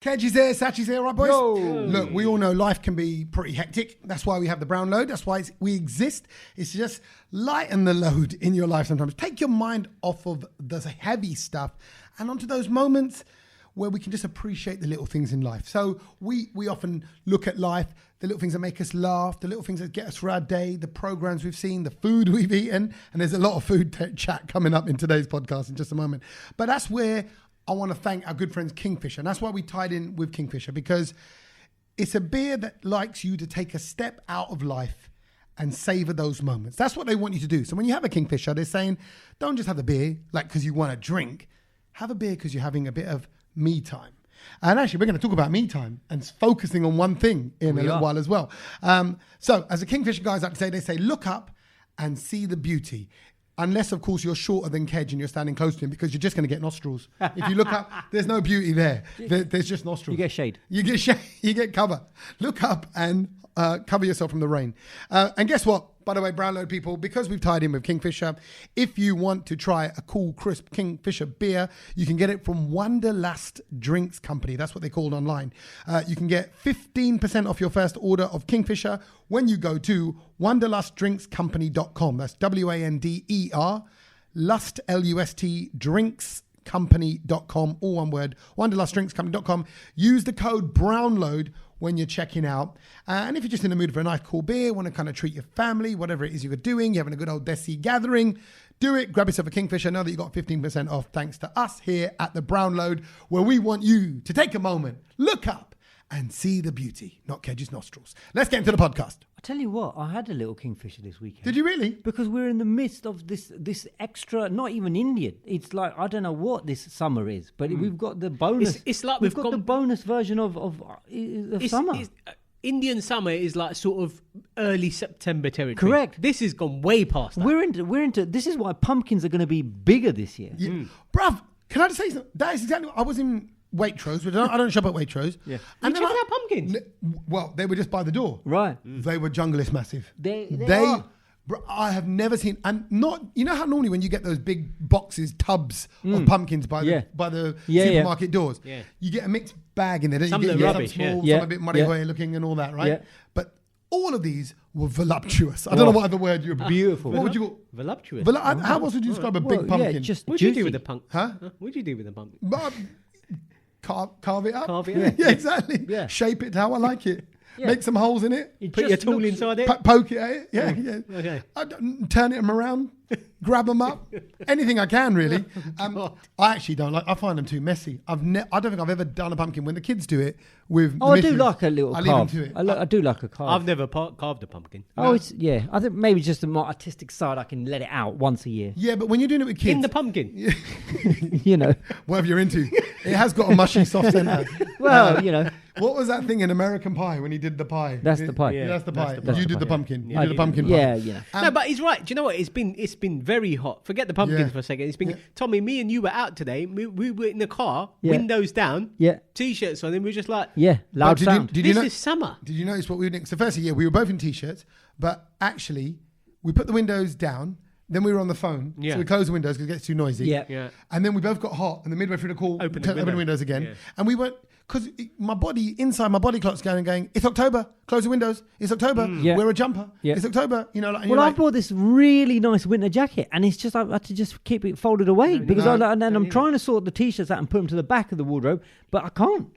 Kedge is here, Sach is here, right, boys? Yo. Look, we all know life can be pretty hectic. That's why we have the brown load. That's why we exist. It's to just lighten the load in your life sometimes. Take your mind off of the heavy stuff and onto those moments where we can just appreciate the little things in life. So we often look at life, the little things that make us laugh, the little things that get us through our day, the programs we've seen, the food we've eaten. And there's a lot of food chat coming up in today's podcast in just a moment. But that's where I want to thank our good friends Kingfisher. And that's why we tied in with Kingfisher, because it's a beer that likes you to take a step out of life and savor those moments. That's what they want you to do. So when you have a Kingfisher, they're saying, don't just have the beer like because you want to drink. Have a beer because you're having a bit of me time. And actually, we're going to talk about me time and focusing on one thing in a little while as well. So as the Kingfisher guys like to say, they say, look up and see the beauty. Unless, of course, you're shorter than Kedge and you're standing close to him, because you're just going to get nostrils. If you look up, there's no beauty there. There's just nostrils. You get shade. You get shade. You get cover. Look up and cover yourself from the rain. And guess what? By the way, Brownload people, because we've tied in with Kingfisher, if you want to try a cool, crisp Kingfisher beer, you can get it from Wanderlust Drinks Company. That's what they called online. You can get 15% off your first order of Kingfisher when you go to wanderlustdrinkscompany.com. That's WANDER, Lust, LUST, drinkscompany.com, all one word, wanderlustdrinkscompany.com. Use the code BROWNLOAD when you're checking out. And if you're just in the mood for a nice cool beer, want to kind of treat your family, whatever it is you're doing, you're having a good old Desi gathering, do it. Grab yourself a Kingfisher. Know that you got 15% off thanks to us here at the Brown Load, where we want you to take a moment, look up and see the beauty, not Kedge's nostrils. Let's get into the podcast. I tell you what, I had a little Kingfisher this weekend. Did you really? Because we're in the midst of this extra, not even Indian. It's like, I don't know what this summer is, but we've got the bonus. It's like we've got the bonus version of summer. Indian summer is like sort of early September territory. Correct. This has gone way past that. We're into. This is why pumpkins are going to be bigger this year. Yeah. Bruv, can I just say something? That is exactly what I was in. Waitrose, which I don't shop at Waitrose. Yeah. And then out pumpkins? Well, they were just by the door. Right. They were junglist massive. They are. Bro, I have never seen, and not, you know how normally when you get those big boxes, tubs of pumpkins by the supermarket doors, you get a mixed bag in there. Some you of get them rubbish, some small, some a bit muddy looking and all that, right? Yeah. But all of these were voluptuous. I don't know what other word you would beautiful. What would you call? Voluptuous. How else would you describe a big pumpkin? Yeah, just What do you do with the pumpkin? Huh? What do you do with the pumpkin? Carve it up. Carve it up. Yeah, exactly. Yeah. Shape it how I like it. Yeah. Make some holes in it. Put your tool inside it. Poke it at it. Yeah, yeah. Okay. Turn them around. Grab them up. Anything I can, really. I actually don't like. I find them too messy. I don't think I've ever done a pumpkin. When the kids do it with. Oh, I do like a little I carve. leave them to it. I do like a carve. I've never carved a pumpkin. Oh, it's I think maybe just the more artistic side. I can let it out once a year. Yeah, but when you're doing it with kids, In the pumpkin. You know. whatever you're into, it has got a mushy, soft centre. Well, you know. What was that thing in American Pie when he did the pie? That's the pie. Yeah, that's the pie. That's the pie. You did the pumpkin. Yeah. You did the pumpkin pie. Yeah, you know. No, but he's right. Do you know what? It's been very hot. Forget the pumpkins Yeah. for a second. It's been Tommy, me and you were out today. We were in the car, Yeah. windows down, Yeah. t-shirts on, and we were just like, Yeah, loud sound. Did you this know? is summer. Did you notice what we were doing? So firstly, we were both in t-shirts, but actually, we put the windows down. Then we were on the phone, Yeah. so we closed the windows because it gets too noisy. Yeah. Yeah. And then we both got hot, and then midway through the call, Open open the windows again. And we went, because my body clock's going, it's October, close the windows, it's October, Yeah. wear a jumper, Yeah. it's October. You know, like, and Well, you're I like, bought this really nice winter jacket, and it's just I had to just keep it folded away because I'm trying to sort the t-shirts out and put them to the back of the wardrobe, but I can't.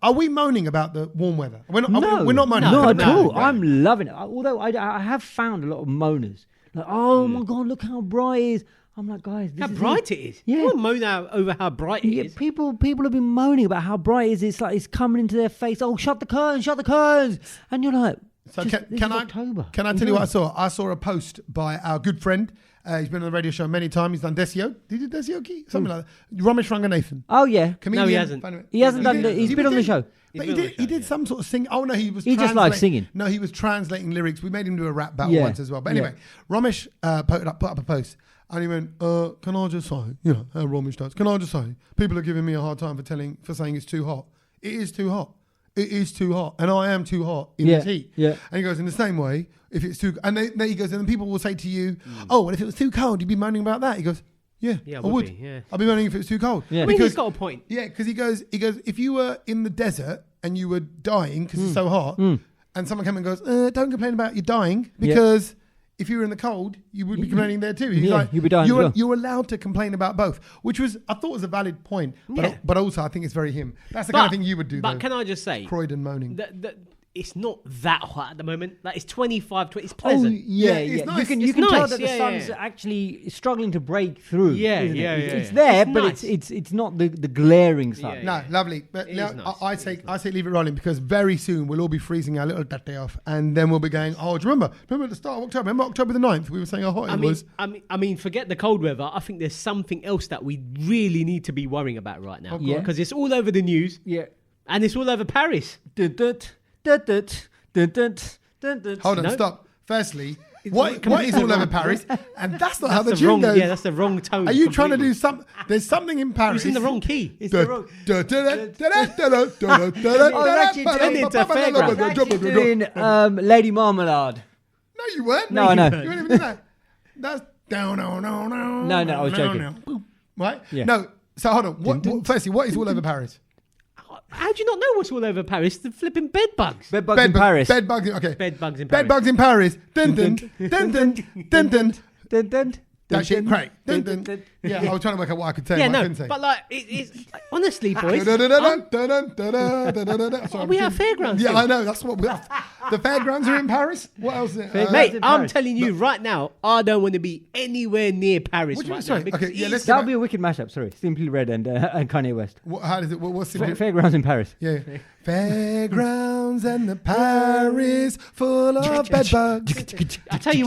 are we moaning about the warm weather? We're not moaning. Not at all. I'm loving it. Although I have found a lot of moaners. Like, oh my God, look how bright it is. I'm like, guys, this How is bright it is. Yeah. You won't moan over how bright it is. People have been moaning about how bright it is. It's like it's coming into their face. Oh, shut the curtains. And you're like, So this can is I October. Can I tell you what I saw? I saw a post by our good friend. He's been on the radio show many times. He's done Desio. Did he do Desio? Something like that. Ramesh Ranganathan. Oh yeah. Comedian. No, he hasn't. He hasn't done. He's been on the show. But he did some sort of sing. Oh no, he was. He just likes singing. No, he was translating lyrics. We made him do a rap battle Yeah. once as well. But anyway, Ramesh put up a post. And he went, can I just say, how Ramesh does, can I just say, people are giving me a hard time for saying it's too hot. It is too hot. It is too hot. And I am too hot in this heat. Yeah. And he goes, in the same way, if it's too, and then he goes, and then people will say to you, oh, well, if it was too cold, you'd be moaning about that. He goes, Yeah, Yeah, I would would. be, yeah. I'd be moaning if it was too cold. Yeah. I mean, Because he's got a point. yeah, because he goes, if you were in the desert and you were dying because it's so hot, and someone came and goes, don't complain about you dying because if you were in the cold, you would be complaining there too. He's Yeah, like, you'd be dying as well. You're allowed to complain about both, which I thought was a valid point, Yeah. but also I think it's very him. That's the kind of thing you would do. But though. can I just say, Croydon moaning. that it's not that hot at the moment. Like it's 25, 20. It's Oh pleasant. yeah, it's yeah. nice. You It's can tell nice, that the yeah, sun's yeah. actually struggling to break through. Yeah, isn't it? yeah, It's, yeah, it's yeah. there, It's but nice. it's not the glaring sun. Yeah. No, lovely. But It now is nice. I say leave it rolling because very soon we'll all be freezing our little day off, and then we'll be going. Oh, do you remember at the start of October? Remember October the 9th? We were saying how hot it was. I mean, forget the cold weather. I think there's something else that we really need to be worrying about right now. Yeah. Because it's all over the news Yeah. and it's all over Paris. Dun-dun, dun-dun, dun-dun, dun-dun. Hold on, No. stop. Firstly, It's what like- is all over Paris? And that's not how the That's tune wrong. goes. Yeah, that's the wrong tone. Are you trying to completely. do something? There's something in Paris. It's in the wrong key. It's the wrong. Oh, actually turned into a fairground. I was actually doing Lady Marmalade. No, you weren't. No, I know. You weren't even doing that. That's down, no. No, I was joking. Right? Yeah. No. So hold on. Firstly, what is all over Paris? How do you not know what's all over Paris? The flipping bed bugs. Bed bugs in Paris. Bed bugs. Okay. Bed bugs in Bed Paris. bugs in Paris. Dun dun dun dun dun dun. Dun-dun, That shit, dun-dun, crack. Dun dun. dun-dun. Yeah, I was trying to work out what I could say. Yeah, and what I no, couldn't say. but like, it's honestly, boys. Are we at fairgrounds Yeah, still? I know. That's what the fairgrounds are in Paris. What else? Is it? Mate, in I'm Paris. telling you right now, I don't want to be anywhere near Paris What do you mean? right Sorry. now. because Okay, yeah, it's- let's That go would be a wicked mashup. Sorry, Simply Red and Kanye West. How does it? What's the? Fairgrounds in Paris. Yeah. Fairgrounds and the Paris full of bed bugs. I tell you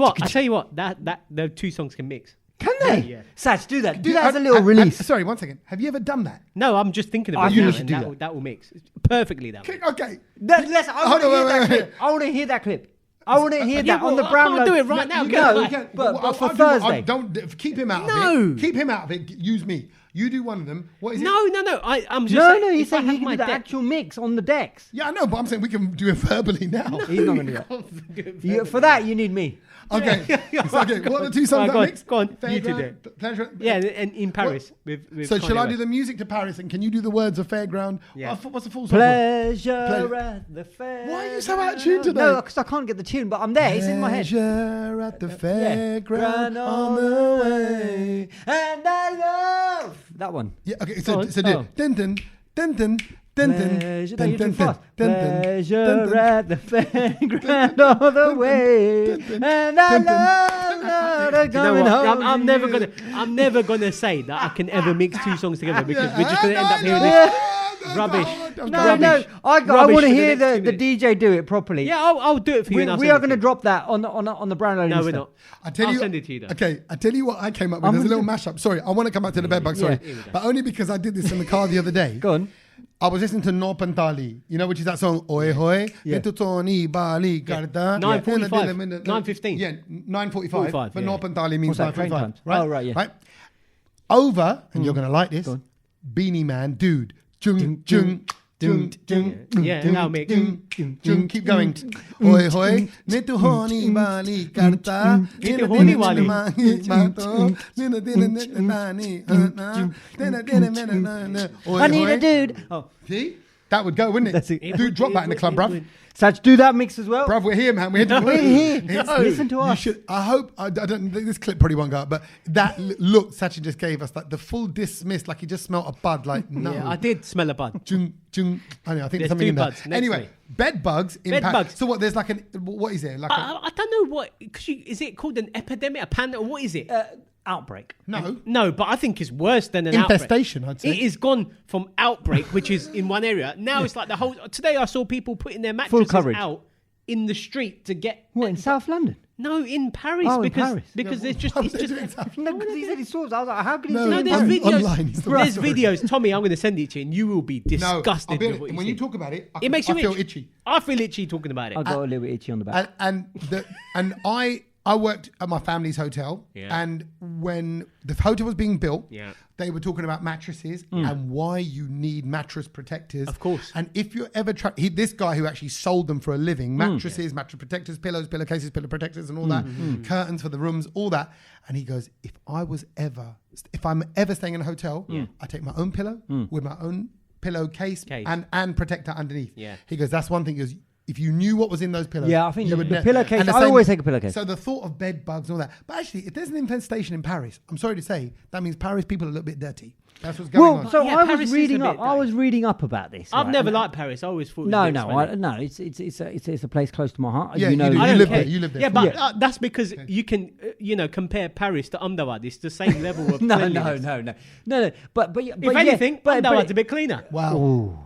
what, that the two songs can mix. Can they? Yeah. Sach, do that. Do that as a little release. Sorry, one second. Have you ever done that? No, I'm just thinking Oh, about it. you now, should and do that that. will mix perfectly. That will. Okay. I Hold on, want to hear that wait. clip. I want to hear that clip. I want to hear Yeah, that on the well, I brown. can't do it right now, can I? No, but for I'll do- Thursday. Don't keep him out of No. it. Keep him out of it. Use me. You do one of them. What is it? No. I'm just No, saying, he's if I saying have he can my do the deck- actual mix on the decks. Yeah, I know, but I'm saying we can do it verbally now. He's not going to do that. For that, you need me. Okay. So, okay. What are the two songs Right, that go on, mix? go on, you do Fairground, Pleasure. Yeah, and in Paris with So shall Kanye I do West. the music to Paris and can you do the words of Fairground? Yeah. What's the full song? Pleasure at the fair. Why are you so out of tune today? No, because I can't get the tune, but I'm there. It's in my head. Pleasure at the fairground Grand on the way. And I love that one. Yeah, okay, Go on. so do dun dun dun dun dun dun Pleasure, no, dun you're too dun fast. dun dun dun Pleasure dun. at the fairground all the way, and I love You know coming what? home. I'm never gonna say that I can ever mix two songs together because we're just gonna end up hearing Yeah. this rubbish. No, I Rubbish want for to the hear next 2 the minutes. DJ do it properly. Yeah, I'll do it for you. and I'll We send are it going to you. drop that on the brown. No, we're not. I'll send it to you though. Okay, I tell you what I came up with. I'm There's a gonna little mashup. Sorry, I want to come back to the bed bug. Sorry, Yeah. but only because I did this in the car the other day. Go on. I was listening to No Pantali, which is that song Oi Hoi, Yeah. Tony Bali Garda. 9:45, 9:15. Yeah, 9:45. 45, But yeah. No Pantali means What's that, train 9:45. times? Right? Oh, right, yeah. Right. Over, and you're gonna like this. Go on. Beanie Man, dude. Jung jung. Yeah, now mix. Keep going. Oi hoi, nitu honi bali karta. Nitu honi wali. I need a dude. Oh, See? That would go, wouldn't it? That's it. Dude, drop that in the club, bruv. Sach, do that mix as well. Bruv, we're here, man. We're We're here. It's- Listen to You us. should. I hope. I don't. This clip probably won't go up, but that look Sachi just gave us, like the full dismiss, like he just smelt a bud. Like no. Yeah, I did smell a bud. Jung, jung. I know. I think there's There's something two in there. buds next Anyway, to me. bed bugs. In Bed Paris. bugs. So what? There's like an. What is there? Like a, I don't know what. Is it called an epidemic, a pandemic? What is it? Outbreak. no No, but I think it's worse than an infestation. outbreak. I'd say. It is gone from outbreak, which is in one area. Now it's like the whole. Today I saw people putting their mattresses coverage. out in the street to get. What, in South London? No, in Paris Oh, in because Paris. because Yeah, it's just what it's was they just. doing in South No, because he said he saw it. I was like, how can he No, see No, it? there's on- videos. online is the There's right videos, Tommy. I'm going to send it to you, and you will be No, disgusted I'll be with honest, what you when see. you talk about it, It makes you I feel itch. itchy. I feel itchy talking about it. I got a little bit itchy on the back. And I worked at my family's hotel, and when the hotel was being built, they were talking about mattresses and why you need mattress protectors. Of course. And if you're ever this guy who actually sold them for a living, mattresses, mattress protectors, pillows, pillowcases, pillow protectors, and all that, curtains for the rooms, all that. And he goes, if I'm ever staying in a hotel, I take my own pillow with my own pillowcase and protector underneath. Yeah. He goes, that's one thing. He goes, if you knew what was in those pillows, I think you the would pillowcase. And the I same- always take a pillowcase. So the thought of bed bugs and all that. But actually, if there's an infestation in Paris, I'm sorry to say, that means Paris people are a little bit dirty. That's what's going on. So Yeah, I Paris was is reading a up. bit I was reading up about this. I've right? never liked Paris. I always thought. No, it was a bit no. It's a place close to my heart. Yeah, you know, you do. I You don't live care. there. You live there. Yeah, but Yeah. that's because you can, compare Paris to Ahmedabad. It's the same level of no. But If anything, Ahmedabad's a bit cleaner. Wow.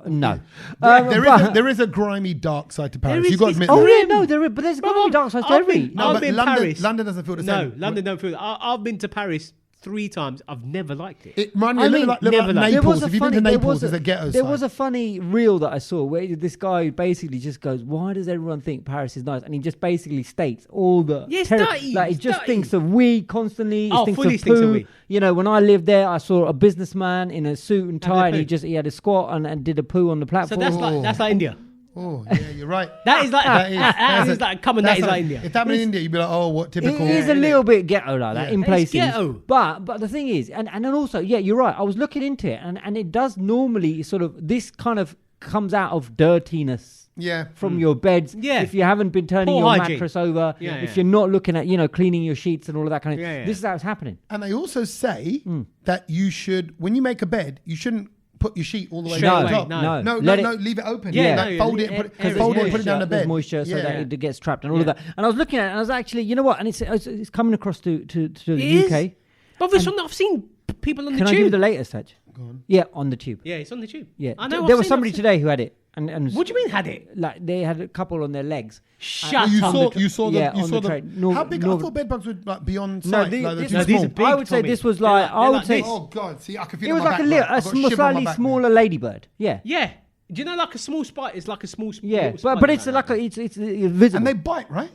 No. There is a grimy dark side to Paris. is- You've got to it's admit Oh that. yeah, no, there is, but there's got to be dark sides to I've every. been- No, I've but been London doesn't feel the same. No, London don't feel that. I've been to Paris 3 times. I've never liked it. It reminds me a little like never liked it. Naples. If you've been to Naples, there's a ghetto There side. was a funny reel that I saw where this guy basically just goes, "Why does everyone think Paris is nice?" And he just basically states all the Yeah, it's terri- dirty, like he it's just dirty. thinks of weed constantly. Oh, he fully thinks thinks of of poo. weed. You know, when I lived there, I saw a businessman in a suit and Having a tie, and poo. he had a squat and did a poo on the So platform. that's like India. Oh, yeah, you're right. That is like That is that is like India. If that happened in India, you'd be like, oh, what typical. It is a little bit ghetto like that in It's places. ghetto. But the thing is, and then also, yeah, you're right. I was looking into it, and it does normally sort of this kind of comes out of dirtiness. Yeah. From your beds, Yeah. if you haven't been turning Poor your hygiene. mattress over, Yeah, if yeah. you're not looking at cleaning your sheets and all of that kind of, Yeah, yeah. this is how it's happening. And they also say that you should, when you make a bed, you shouldn't put your sheet all the way Straight down away, the top. no. Let it- leave it open. Yeah, Like, no, fold it and put it, because fold it and there's put it down the There's bed. moisture so Yeah. that it gets trapped and all of that. And I was looking at it, and I was actually, you know what? And it's coming across to the UK. But I've seen people on the Can tube. I give you the latest, Sach? Go on. Yeah, on the tube. Yeah, it's on the tube. Yeah, I know. there was somebody today who had it, and What do you mean had it? like they had a couple on their legs. Shut You up. saw Yeah, you on saw the the. train. How big? I thought bed bugs would like be on No, site. Like, they're too these are small. big, I would say Tommy. this was They're like, I they're would like say this. Oh God! See, I can feel it it was on my like a back, little, right? I've got shiver on my slightly back, smaller ladybird. Yeah, Yeah. Do you know like a small spider? It's like a small. yeah, little but spider it's like that. it's visible. And they bite, right?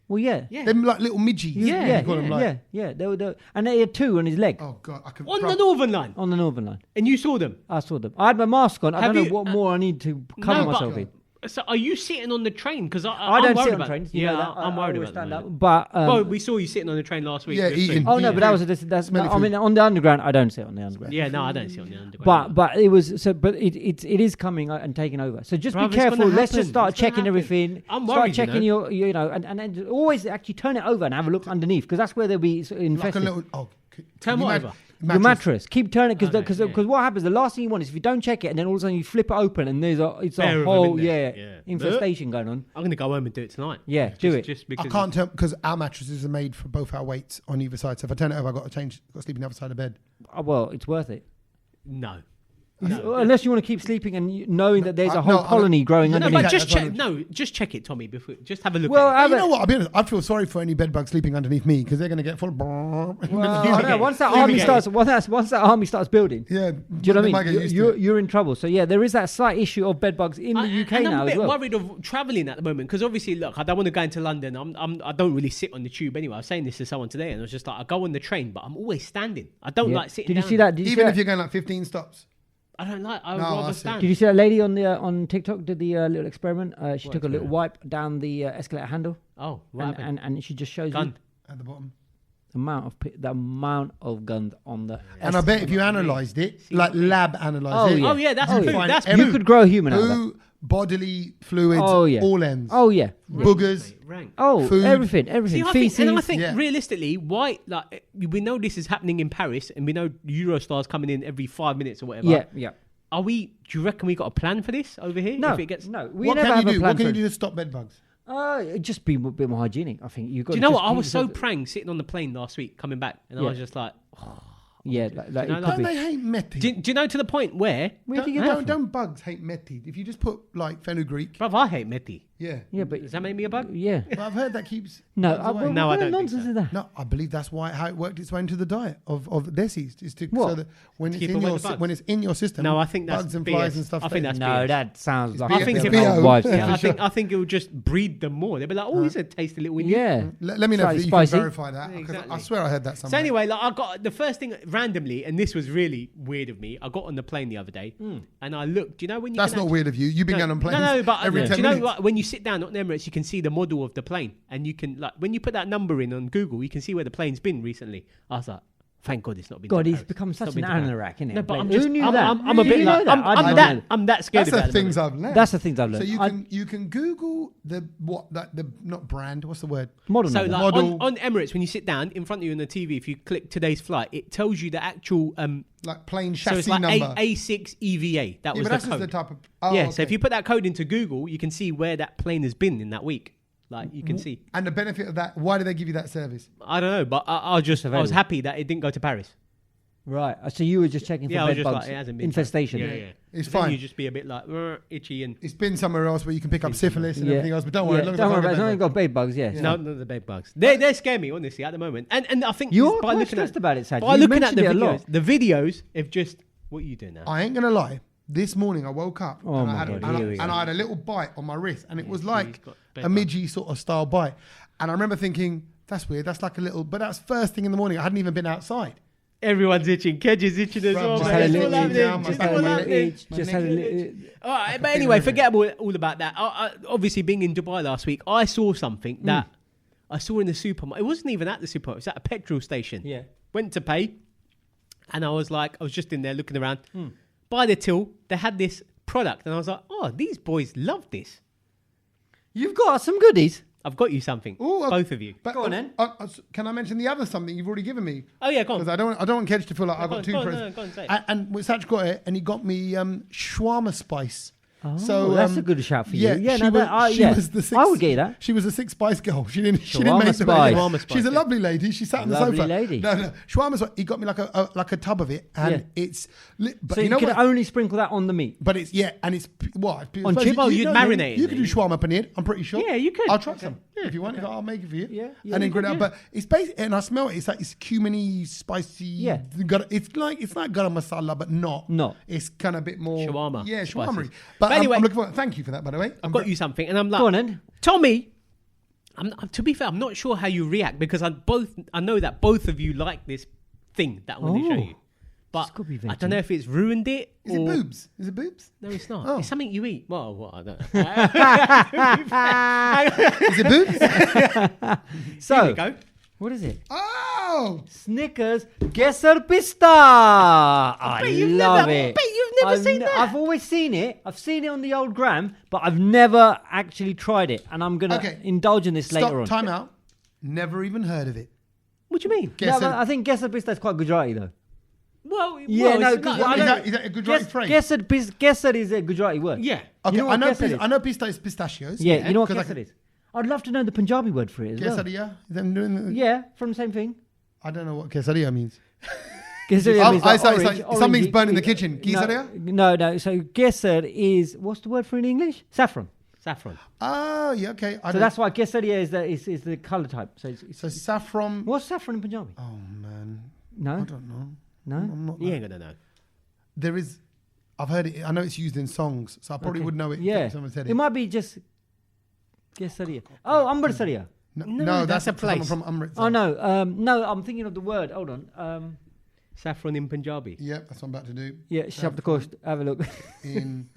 well, yeah, Yeah. Them like little midgies. yeah, You call them like. yeah. They were, and they had two on his leg Oh God! I can. on the Northern Line, on the Northern Line. and you saw them. I saw them. I had my mask on. I Have don't know you- what more I need to cover No, but- myself in. So are you sitting on the train? Because I I'm don't worried sit on about trains. You Yeah, know that. I'm worried always about stand that. up. But Well, we saw you sitting on the train last week. Yeah, just eating. oh no, Yeah. but that was that's. Smelly I mean, food. on the underground, I don't sit on the underground. Yeah, no, I don't sit on the underground. But it was so. But it is coming and taking over. So just Bruv, be it's gonna careful. Let's happen. just start It's gonna checking happen. everything. I'm Start worried, checking your and always actually turn it over and have a look underneath because that's where they'll be Like a infested. little. Oh. Turn you what imagine- over? Your mattress. Keep turning Okay, because yeah. what happens? The last thing you want is if you don't check it and then all of a sudden you flip it open and there's a Pair of them whole in there. Yeah. infestation going on. I'm gonna go home and do it tonight. Yeah, Just- do it. Just I because can't tell because our mattresses are made for both our weights on either side. So if I turn it over, I've got to change. Got to sleep on the other side of bed. Well, it's worth it. No. Unless you want to keep sleeping and knowing that there's a whole no, colony growing No, No, underneath. but just That's check. what No, just check it, Tommy. Before, just have a look. Well, at it. You know what? I'll be honest. I feel sorry for any bed bugs sleeping underneath me because they're going to get full of. Well, I know, once that army starts building, Yeah. do you know they what might I get mean? used to You're, it. you're in trouble. So yeah, there is that slight issue of bed bugs in the UK and I'm now a as bit well. worried of travelling at the moment because obviously, look, I don't want to go into London. I don't really sit on the tube anyway. I was saying this to someone today, and I was just like, I go on the train, but I'm always standing. I don't Yeah. like sitting. Did you down. see that? Did you Even see if that? you're going like 15 stops. I don't like. I would No, I rather see. stand. Did you see that lady on TikTok did the little experiment? She What took a little experiment? wipe down the escalator handle, Oh, what and, happened? and she just shows Gun. you At the bottom. the amount of guns on the. And I bet if you analysed it, like lab analysed Oh, it. yeah. Oh yeah, that's Oh, poo. yeah. That's Every- You could grow a human out of that. Poo, bodily fluids, Oh yeah. all ends. Oh yeah. Boogers. Rank. Oh, Food. everything. See, I think, Feces. and I think Yeah. realistically, why? Like, we know this is happening in Paris, and we know Eurostars coming in every 5 minutes or whatever. Yeah, yeah. Are we? Do you reckon we got a plan for this over here? No, If it gets, no. We What never can have you a do? plan What can for you it. do to stop bed bugs? Just be a bit more hygienic. I think you've got. Do you to know just what? I keep was so yourself- pranged sitting on the plane last week coming back, and I Yeah. was just like, Yeah, like You know, it like- could Don't be. they hate meti? Do you know to the point where? Where do you get that from? Don't bugs hate meti? If you just put like fenugreek, Bruv, I hate meti. yeah. Yeah, but Does that make me a bug? yeah. But I've heard that keeps No, bugs away. what No, I kind don't of think nonsense so. is that? No, I believe that's how it worked its way into the diet of Desis. Is to What? so that when it's keep in away your the bugs? when it's in your system, No, I think that's bugs and flies BS. and stuff. I think stay. that's No, BS. that sounds like I think a if bit it- of old wives' Yeah, Yeah, tale. I think it will just breed them more. They'll be like, oh, he's a tasty little Indian. Yeah. Let me know Slightly if you spicy. can verify that Yeah, because exactly. I swear I heard that somewhere. So anyway, like I got the first thing randomly, and this was really weird of me. I got on the plane the other day, and I looked. Do you know when you? That's can not actually- weird of you. You've been going on planes No, but every do 10 you know minutes. what? When you sit down on Emirates, you can see the model of the plane, and you can like when you put that number in on Google, you can see where the plane's been recently. I was like, thank God it's not been. God, to he's Paris. become It's such not an been to Paris. anorak, isn't it? No, but I'm Who just, knew I'm, that? I'm a Who bit knew like, that? I didn't know. I'm that scared That's about the it. things I've learned. That's the things I've learned. So you can Google the not brand. What's the word? modern. So one. like Model. on Emirates, when you sit down in front of you on the TV, if you click today's flight, it tells you the actual. Like plain So chassis it's like number. A6 EVA. That Yeah, was but that's the just code. the type of. Oh, Yeah. okay. So if you put that code into Google, you can see where that plane has been in that week. Like you can see. And the benefit of that, why do they give you that service? I don't know, but I was available. happy that it didn't go to Paris. Right. So you were just checking for Yeah, I was bed just bugs, like, it hasn't been infestation. Yeah. It's Then fine. You just be a bit like itchy and It's been somewhere else where you can pick up syphilis and Yeah. everything else, but don't worry. Yeah, as long as don't I worry can't about it. It's get only bed got bed bugs. Yeah. no, the bed bugs. They scare me honestly at the moment. And I think You it's are by quite looking stressed at about it, Saj. by You looking at mentioned the it a lot. videos. The videos have just what are you doing now? I ain't gonna lie. This morning I woke up Oh and, my I had, God, and, here I, we and go. I had a little bite on my wrist, and it was like he's got bed a midgy sort of style bite. And I remember thinking, that's weird. That's like a little, but that's first thing in the morning. I hadn't even been outside. Everyone's itching. Kedge is itching as Right, well. just man. had a It's little all itch now, happening. my It's back all was happening. itch. Just My had a neck little. All right, can but feel anyway, everything. forget all about that. Obviously, being in Dubai last week, I saw something that I saw in the supermarket. It wasn't even at the supermarket. It was at a petrol station. Yeah. Went to pay, and I was just in there looking around. By the till, they had this product, and I was like, oh, these boys love this. You've got some goodies. I've got you something, Ooh, both of you. But, Go on then. Can I mention the other something you've already given me? Oh yeah, go on. Because I don't want Kedge to feel like I've Go got on, two go on, presents. no, go on, say it. And Sach got it, and he got me shawarma spice. Oh, So that's a good shout for you. Yeah, she no, was, that, she yeah. was the six, I would get that. She was a 6 spice girl. She didn't Shawarma make the spice. Shawarma spice, She's a yeah. lovely lady. She sat on the Lovely sofa. lady. No, shawarma spice. He got me like a tub of it, and it's. But So you know can what? only sprinkle that on the meat. But it's and it's what On chips? Oh, you'd marinate it You could do then. shawarma paneer. I'm pretty sure. Yeah, you could. I'll try Okay. some if you want. I'll make it for you. Yeah, and then you grill it could, up. But it's basically, and I smell it. It's like it's cuminy, spicy. Yeah. It's like garam masala, but not. Not. It's kind of a bit more Shawarma Yeah, spices. shawarma. But Anyway- I'm looking for. Thank you for that, by the way. I've got you something, and I'm like, Go on then. Tommy. To be fair, I'm not sure how you react because I know that both of you like this thing that I'm going to show Oh. you, but This could be I don't know if it's ruined it. Is it or... boobs? Is it boobs? No, it's not. Oh. It's something you eat. Well, what I don't know. Is it boobs? So, Here we go. what is it? Oh, Snickers Geser Pista. I love it. bet you've never seen that. I've always seen it. I've seen it on the old gram, but I've never actually tried it. And I'm going to Okay. indulge in this later on. Time out. Never even heard of it. What do you mean? Guess No, it- but I think Geser Pista is quite Gujarati though. Well, Yeah, no, it's because like- I Is don't- that a Gujarati phrase? Geser is a Gujarati word. yeah. Okay, You know what quesadilla is? I know pista is pistachios. Yeah, you know what 'cause I Geser can- is? I'd love to know the Punjabi word for it as well. Quesadilla? Them doing the, Yeah, from the same thing. I don't know what quesadilla means. Quesadilla Oh, means I say- orange, say something's orangey- burnt in the kitchen. Quesadilla? No. So Geser is, what's the word for it in English? Saffron. Saffron. Oh, yeah, okay. So that's why Quesadilla is the colour type. So it's So saffron. what's saffron in Punjabi? Oh, man. No? I don't know. No? I'm not. You ain't gonna know. There is. I've heard it. I know it's used in songs, so I probably Okay. would know it Yeah. if someone said It it. might be just Quesadilla. Oh, Amritsariya. No, that's a someone place. from Amritsar. Oh, no, I'm thinking of the word. Hold on. Saffron in Punjabi. Yep, that's what I'm about to do. Yeah, Shabda Kosh. Have a look. In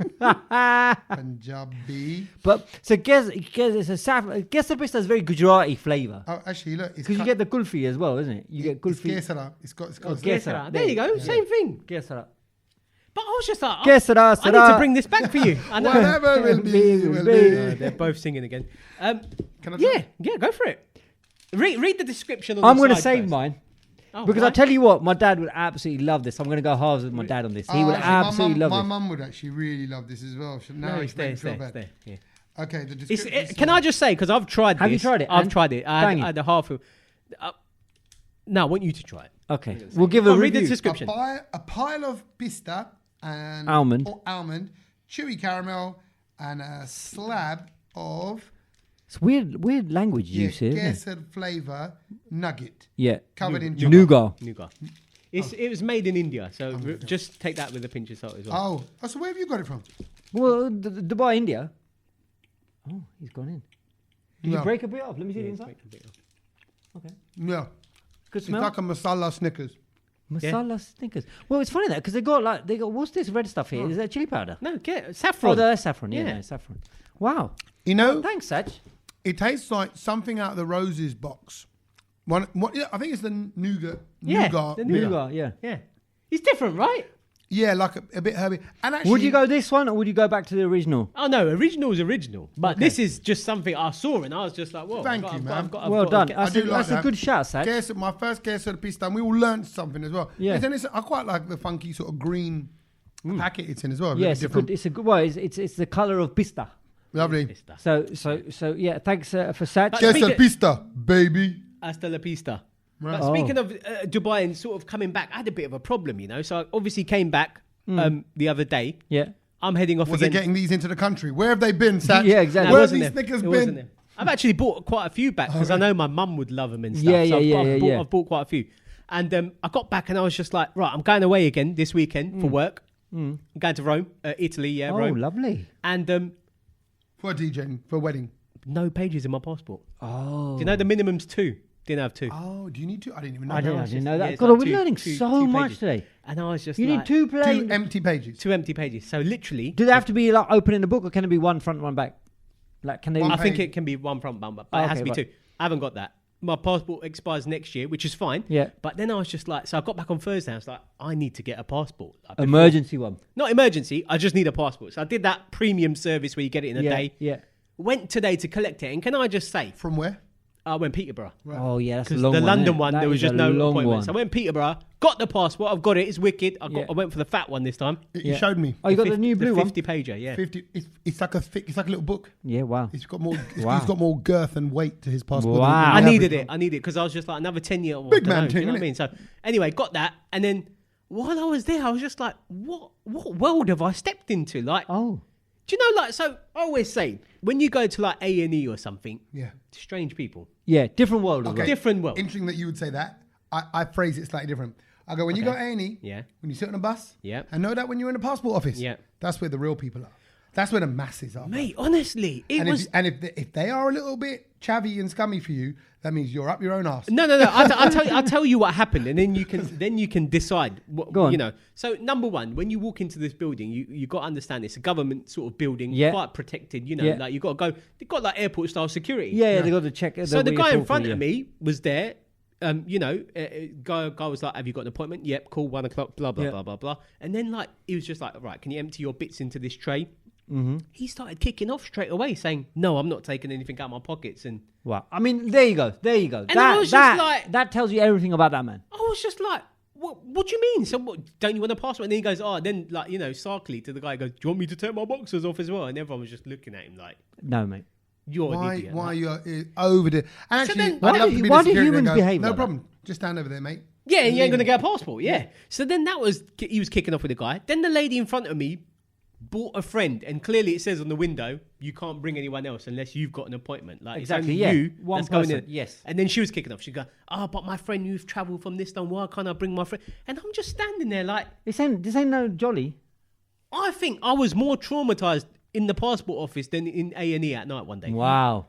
Punjabi. But so it's a saffron. Geser Pista is very Gujarati flavour. Oh, actually, look. Because you get the kulfi as well, isn't it? You get It's kulfi. kesara. It's got. Kesara. There you go. Same thing. Kesara. But I was just like, Kesara, I need to bring this back for you. I know. Whatever will be, will be. They're both singing again. Can I try? Yeah, go for it. Read the description on I'm the going to side save first. mine. Oh, Because why? I tell you what, my dad would absolutely love this. I'm going to go halves with my dad on this. He would actually, absolutely love my this. mum would actually really love this as well. No, it's it's there, making me it's feel there, bad. it's there. Yeah. Okay, the It's, description. can I just say, because I've tried this. Have you tried it? I've And? tried it. I Banging. had a half of... no, I want you to try it. Okay, we'll give a read the review. description. A pile of pista and Almond. or almond, chewy caramel, and a slab of It's weird language use here, isn't it? queso flavor nugget Yeah. covered in sugar. Nougat. It was made in India, so just take that with a pinch of salt as well. Oh, so where have you got it from? Well, Dubai, India. Oh, he's gone in. Did you No. break a bit off? Let me see the inside. Okay. Yeah, Good it's smell. like a masala Snickers. Masala Snickers. Well, it's funny that because they got what's this red stuff here? Is that chili powder? No, get saffron. Oh, that's saffron. Yeah, Yeah. no, saffron. Wow. You know, Thanks, Sach. it tastes like something out of the Roses box. Yeah, I think it's the nougat. Yeah, nougat. the Nougat. Yeah. Yeah, it's different, right? Yeah, like a bit herby. And actually, Would you go this one or would you go back to the original? Oh no, original is original, but this is just something I saw and I was just like, whoa. Thank you, man. Well done. I do like That's a that. good shout, Sach. My first queso de pista, and we all learned something as well. Yeah. And then I quite like the funky sort of green packet it's in as well. Yeah, It's different. it's a good. Well, it's the color of pista. Lovely. So yeah. Thanks for Sach. But- Queso Speak de it- pista, baby. Hasta la pista. Right. But speaking of Dubai and sort of coming back, I had a bit of a problem, you know. So I obviously came back the other day. Yeah. I'm heading off Was it again. getting these into the country? Where have they been, Sach? Yeah, exactly. Where it have wasn't these there. Snickers It wasn't been? there. I've actually bought quite a few back because I know my mum would love them and stuff. Yeah, so yeah, I've bought quite a few. And I got back and I was just like, right, I'm going away again this weekend for work. I'm going to Rome, Italy, Oh, Rome. lovely. And For a DJing, for a wedding. no pages in my passport. Oh. Do you know the minimum's 2? Didn't have 2. Oh, do you need to? I didn't even know. I that. didn't know that. Yeah, it's God, like we're learning so two much pages. today. And I was just You like, need two Two plain. empty pages. 2 empty pages. So literally, Do they have to be like open in the book, or can it be one front, one back? Like, can they? One I think page. it can be one front bumper, but it has to be Okay, 2. I haven't got that. My passport expires next year, which is fine. Yeah. But then I was just like, so I got back on Thursday. I was like, I need to get a passport. Like, before- Emergency one. Not emergency. I just need a passport. So I did that premium service where you get it in a Yeah. day. Yeah. Went today to collect it, and can I just say, From where? I went Peterborough. Oh yeah, that's a Because long the one. London innit? one, That there was is just a no long appointment. one. So I went Peterborough, got the passport. I've got it. It's wicked. I went for the fat one this time. You Yeah. showed me. Oh, you got the new blue one. 50 pager, yeah. 50. It's like a thick. It's like a little book. Yeah. Wow. He's got more. Wow. He's got more girth and weight to his passport. Wow. than I the needed average it. I needed it because I was just like another 10-year. Big man do you thing, know what I innit? mean? So anyway, got that, and then while I was there, I was just like, what world have I stepped into? Like, Oh. do you know, like, so I always say when you go to like A&E or something, Yeah. strange people, Yeah. Different world. Okay. different world. Interesting that you would say that. I phrase it slightly different. I go, when you go A&E, Yeah. when you sit on a bus, Yeah. I know that when you're in a passport office, Yeah. that's where the real people are. That's where the masses are. Mate, honestly, it And, was. if they are a little bit chavvy and scummy for you, that means you're up your own ass. No. I'll tell you what happened, and then you can decide. What, Go on. You know. So number one, when you walk into this building, you got to understand it's a government sort of building, Yeah. quite protected. You know, Yeah. like you got to go. They've got like airport style security. Yeah. They got to check. So the guy in front of of me was there. Guy was like, "Have you got an appointment?" Yep, cool. 1 o'clock. Blah blah Yeah. blah blah blah. And then like he was just like, "Right, can you empty your bits into this tray?" Mm-hmm. He started kicking off straight away, saying, "No, I'm not taking anything out of my pockets." And Wow. I mean, there you go. And I was just like- that tells you everything about that man. I was just like, "What do you mean? So don't you want a passport?" And then he goes, "Oh," then like sarkily to the guy, he goes, "Do you want me to take my boxers off as well?" And everyone was just looking at him like, No, mate. "You're an Why idiot." are Like, you over there? And actually, then- I'd Why love do- to be why the do security humans and go, behave no like that? problem. Just stand over there, mate. Yeah, and you ain't gonna get a passport. Yeah. So then he was kicking off with the guy. Then the lady in front of me bought a friend, and clearly it says on the window, you can't bring anyone else unless you've got an appointment. Like Exactly, it's yeah. only you One that's going person, in. yes. And then she was kicking off. She'd go, "Oh, but my friend, you've travelled from this time. Why can't I bring my friend?" And I'm just standing there like, This ain't no jolly. I think I was more traumatized in the passport office than in A&E at night one day. Wow.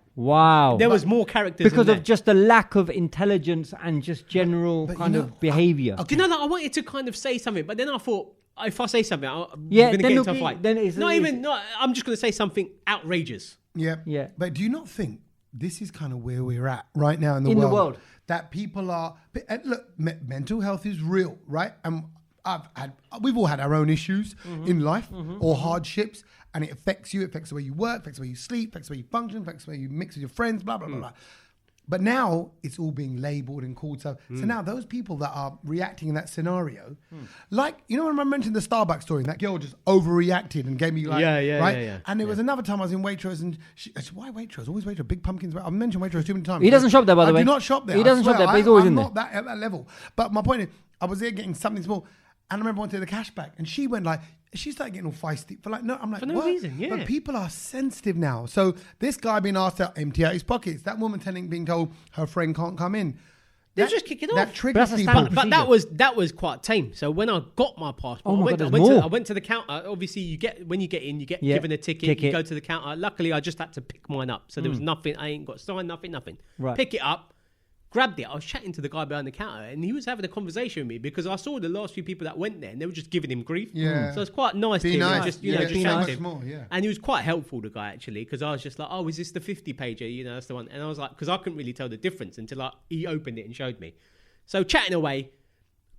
There was more characters because in of there. just the lack of intelligence and just general But kind you of know, behavior. Do you know that I wanted to kind of say something, but then I thought, if I say something, I'm Yeah, going to then get into a look, fight. then it's- I'm just going to say something outrageous. Yeah. Yeah. But do you not think this is kind of where we're at right now in the In the world? world. That people are... And look, mental health is real, right? And we've all had our own issues in life or hardships, and it affects you. It affects the way you work, affects the way you sleep, affects the way you function, affects the way you mix with your friends, blah, blah, blah, blah. But now it's all being labelled and called stuff. So now those people that are reacting in that scenario, like, you know when I mentioned the Starbucks story, and that girl just overreacted and gave me like, right? Yeah. And there was another time I was in Waitrose and I said, why Waitrose? Always Waitrose, big pumpkins. I've mentioned Waitrose too many times. He doesn't shop there, by the way. I do not shop there. He doesn't shop there, but he's always in there. I'm not at that level. But my point is, I was there getting something small. And I remember I wanted the cash back. And she went like, she started getting all feisty. For like, no, I'm like, for no what? reason, yeah. But people are sensitive now. So this guy being asked to empty out his pockets, that woman being told her friend can't come in. They're just kicking off. That triggers But that's a people. standard But that was quite tame. So when I got my passport, Oh my God, there's I more. went to the counter. Obviously, when you get in, you get Yeah. given a ticket. You go to the counter. Luckily, I just had to pick mine up. So there was nothing. I ain't got signed, nothing. Right. Pick it up. Grabbed it. I was chatting to the guy behind the counter, and he was having a conversation with me because I saw the last few people that went there, and they were just giving him grief. Yeah. So it's quite nice Be to nice. just Yeah, just be chat nice. to him. More, yeah. And he was quite helpful, the guy, actually, because I was just like, oh, is this the 50 pager? You know, that's the one. And I was like, because I couldn't really tell the difference until he opened it and showed me. So chatting away,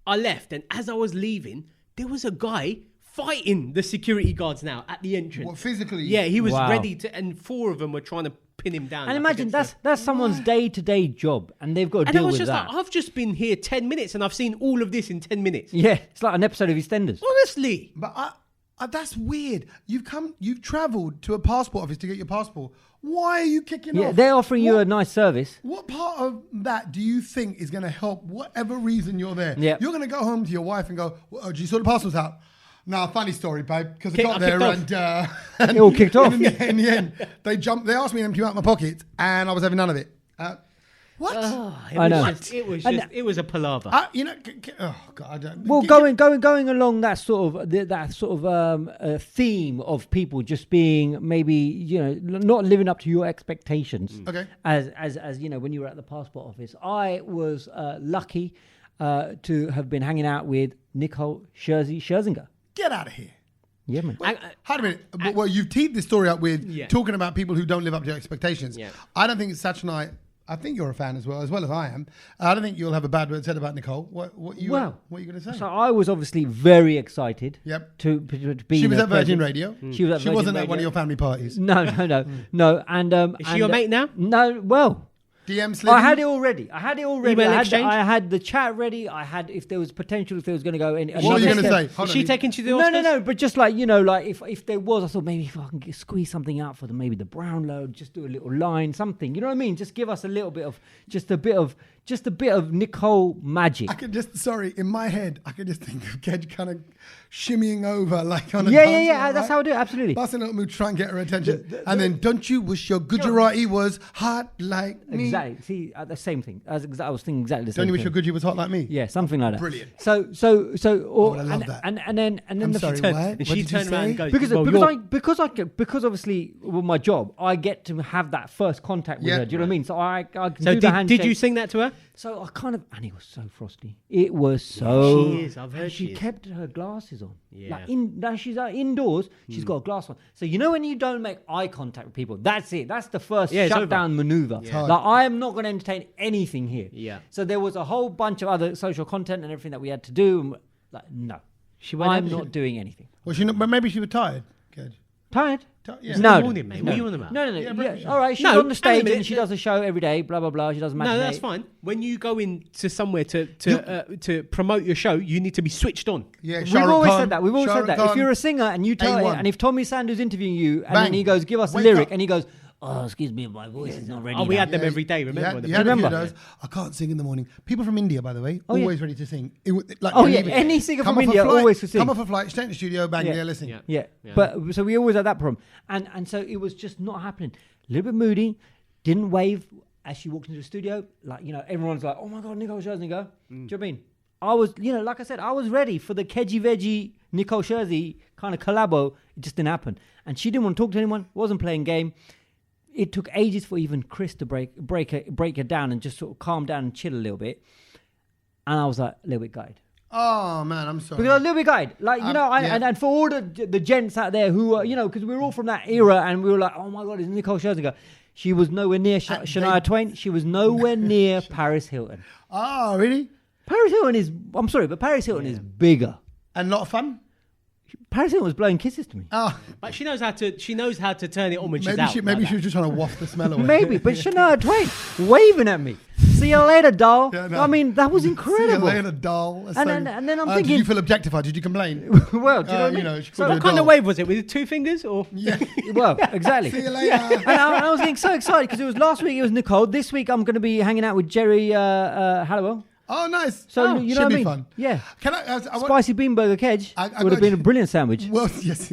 I left, and as I was leaving, there was a guy fighting the security guards now at the entrance. What, physically? Yeah, he was Wow. ready to, and 4 of them were trying to pin him down. And like, imagine against that's someone's day-to-day job, and they've got to and I deal was with just that. like, I've just been here 10 minutes, and I've seen all of this in 10 minutes. Yeah, it's like an episode of EastEnders. Honestly. But that's weird. You've travelled to a passport office to get your passport. Why are you kicking Yeah, off? they're offering you a nice service. What part of that do you think is going to help whatever reason you're there? Yeah. You're going to go home to your wife and go, well, do you sort the parcels out? No, funny story, babe, because I I got there kicked and It all kicked off. In the end, they asked me to empty out my pockets, and I was having none of it. What? I know. It was a palaver. You know, oh God. I don't- Well, going along that sort of theme of people just being maybe not living up to your expectations. Okay. As you know, when you were at the passport office, I was lucky to have been hanging out with Nicole Scherzinger. Get out of here. Yeah, man. Hold a minute. Well, you've teed this story up with talking about people who don't live up to your expectations. Yeah. I don't think it's Sach and I think you're a fan as well as I am. I don't think you'll have a bad word said about Nicole. What are you going to say? So I was obviously very excited. Yep. To be. She in was her at Virgin presence. Radio. She was at She Virgin wasn't Radio. at one of your family parties. No. And Is she your mate now? No. Well. DM slip. I had it already. Email exchange? I had the chat ready. I had if there was potential, if there was going to go in. What are you going to say? Is she taking you to the Oscars? No. But just like if there was, I thought maybe if I can squeeze something out for them, maybe the brown load, just do a little line, something. You know what I mean? Just give us a little bit of, just a bit of Nicole magic. In my head, I could just think of Kedge kind of shimmying over like on a Yeah. dance floor, That's right? how I do it. Absolutely. Busting a little move, try and get her attention. And then, don't you wish your Gujarati was hot like me? Exactly. See, the same thing. I was thinking exactly the same. Don't you wish thing. your Gucci was hot like me? Yeah, something like that. Brilliant. So, I love that. And then I'm the sorry, turn- what? And What she did you turned around say? and goes, because obviously with my job I get to have that first contact with Yeah. her. Do you know what I mean? So I can So do the handshake. did you sing that to her? So I kind of, and it was so frosty. It was so. She is. I've heard and she she is. kept her glasses on. Yeah. Now she's indoors. She's got a glass on. So when you don't make eye contact with people, that's it. That's the first Yeah, it's shutdown maneuver. Yeah. Like I am not going to entertain anything here. Yeah. So there was a whole bunch of other social content and everything that we had to do. And no, I'm not doing anything. Well, but maybe she was tired. Good. Tired? Yeah. No. Morning, mate. What are you on about? No. Yeah, Yeah, breakfast. all right, she's No, on the hang on a stage minute. and she does a show every day, blah, blah, blah. She does matinee. No, that's fine. When you go into somewhere to promote your show, you need to be switched on. Yeah, We've Shah Rukh always Khan, said that. We've always Shah said Rukh that. Khan, If you're a singer and you tell A1. and if Tommy Sanders interviewing you and Bang. then he goes, give us a Wake lyric, up. and he goes, oh, excuse me, my voice is not ready. Oh, we now." had them every day. Remember? You had a few Remember? of those. I can't sing in the morning. People from India, by the way, Oh, yeah. always ready to sing. Any singer from India always could sing. Come off a flight, stay in the studio, bang, yeah, listen. Yeah. Yeah. Yeah. But so we always had that problem. And so it was just not happening. A little bit moody, didn't wave as she walked into the studio. Like, everyone's like, oh my God, Nicole Scherzinger. Do you know what I mean? I was, like I said, I was ready for the Kedgy Veggie Nicole Scherzi kind of collabo. It just didn't happen. And she didn't want to talk to anyone, wasn't playing game. It took ages for even Chris to break her down and just sort of calm down and chill a little bit. And I was like, a little bit gutted. Oh, man, I'm sorry. Because I was a little bit gutted. Like, yeah. and for all the gents out there who are, because we were all from that era and we were like, oh my God, it's Nicole Scherzinger. She was nowhere near Shania Twain. She was nowhere near Paris Hilton. Oh, really? Paris Hilton is, I'm sorry, but Paris Hilton is bigger. And a lot of fun? Paris Hilton was blowing kisses to me. Oh, But she knows how to turn it on when she's maybe out. she was just trying to waft the smell away. Maybe, but Shania Twain waving at me. See you later, doll. Yeah, no. I mean, that was See you incredible. later, doll. That's And so- then I'm Did thinking, you feel objectified? Did you complain? well, do you know what I mean? she So called What you a kind doll. of wave was it? With 2 fingers or? Yeah. Well, exactly. See you later. And I was getting so excited because it was last week. It was Nicole. This week I'm going to be hanging out with Jerry Halliwell. Oh, nice. So you know should what I be mean? fun. Yeah. Can I want, Spicy bean burger kedge I would got- have been a brilliant sandwich. well, yes,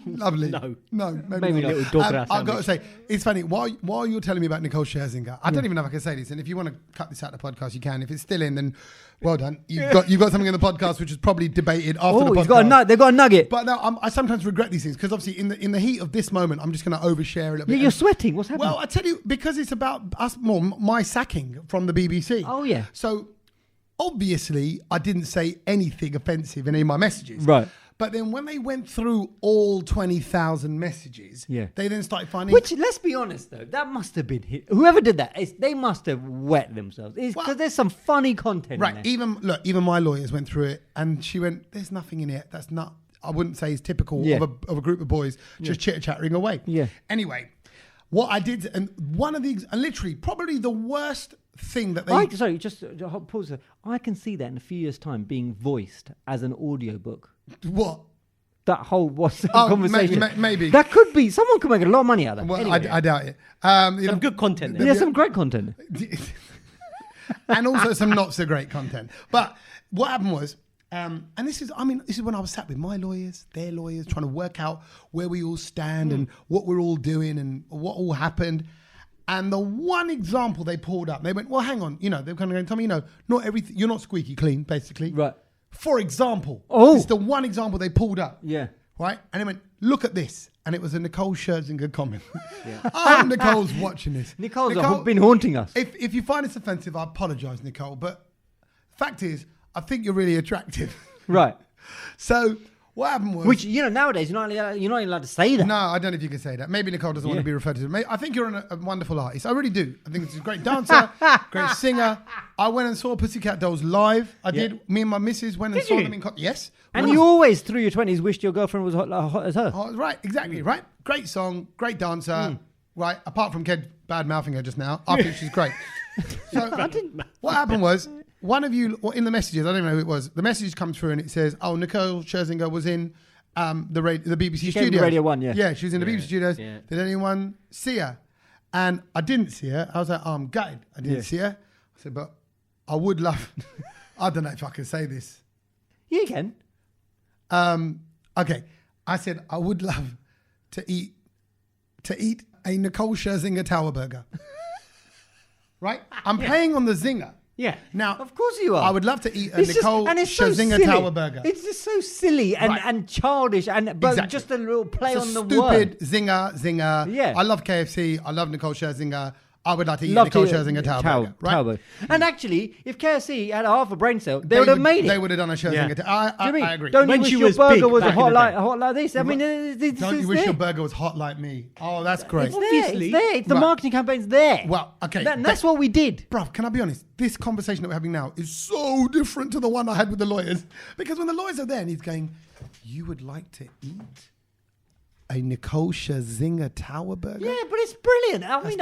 lovely. No. maybe not. not. Little dog I've got to say, it's funny. While you're telling me about Nicole Scherzinger, I don't even know if I can say this. And if you want to cut this out of the podcast, you can. If it's still in, then well done. You've got something in the podcast which is probably debated after the Oh, podcast. they've got a nugget. But no, I sometimes regret these things because obviously in the heat of this moment, I'm just going to overshare a little bit. Yeah, you're sweating. What's happening? Well, I tell you, because it's about us more, my sacking from the BBC. Oh, yeah. So obviously, I didn't say anything offensive in any of my messages. Right. But then when they went through all 20,000 messages, Yeah. they then started finding. Which, let's be honest, though, that must have been whoever did that. They must have wet themselves because Well, there's some funny content. right. In there. Even my lawyers went through it, and she went, "There's nothing in it. That's not. I wouldn't say is typical Yeah. of a group of boys just chitter chattering away." Yeah. Anyway, what I did, and one of the, and literally probably the worst thing that they. Sorry, just pause there. I can see that in a few years' time being voiced as an audiobook. What? That whole WhatsApp Oh, conversation. maybe. That could be. Someone could make a lot of money out of that. Well, Anyway. I doubt it. Some good content there. There's some great content. And also some not so great content. But what happened was, and this is when I was sat with my lawyers, their lawyers, trying to work out where we all stand and what we're all doing and what all happened. And the one example they pulled up, they went, well, hang on, they were kind of going, Tommy, not everything, you're not squeaky clean, basically. Right. For example, Oh. it's the one example they pulled up. Yeah. Right? And they went, look at this. And it was a Nicole Scherzinger comment. I hope Nicole's watching this. Nicole's Nicole, been haunting us. if you find this offensive, I apologise, Nicole. But fact is, I think you're really attractive. Right. So what happened was... Which, nowadays, you're not allowed to say that. No, I don't know if you can say that. Maybe Nicole doesn't want to be referred to. I think you're a wonderful artist. I really do. I think it's a great dancer, great singer. I went and saw Pussycat Dolls live. I did. Me and my missus went and Did saw you? them in... Yes. And When you I- always, through your 20s, wished your girlfriend was hot as her. Oh, right, exactly, right. Great song, great dancer, right? Apart from Ked bad mouthing her just now, I think she's great. So what happened was, one of you, or in the messages, I don't know who it was, the message comes through and it says, "Oh, Nicole Scherzinger was in the BBC came to studios." Radio 1, yeah. Yeah, she was in the BBC studios. yeah. Did anyone see her? And I didn't see her. I was like, "Oh, I'm gutted. I didn't see her." I said, "But I would love." I don't know if I can say this. Yeah, you can. Okay, I said I would love to eat a Nicole Scherzinger Tower Burger. Right? I'm playing on the zinger. Yeah. Now, Of course you are. I would love to eat a It's just- Nicole and it's so Scherzinger silly. Tower Burger. It's just so silly and, Right. and childish, but Exactly. just a little play It's on a the stupid word. zinger. Yeah. I love KFC. I love Nicole Scherzinger. I would like to eat Love Nicole to- Scherzinger Tower Burger. Right? Tower Burger. And actually, if KFC had half a brain cell, they would have made it. They would have done a Scherzinger. Yeah. Tower. Do you mean? I agree. Don't When you wish she your was burger big was back in the day. hot like this? I mean, it's Don't you it's wish there. your burger was hot like me? Oh, that's great. It's there. Obviously. It's there. It's the Right. marketing campaign's there. Well, okay. That's what we did. Bruv, can I be honest? This conversation that we're having now is so different to the one I had with the lawyers. Because when the lawyers are there and he's going, you would like to eat a Nicole Scherzinger Tower Burger? Yeah, but it's brilliant. I mean,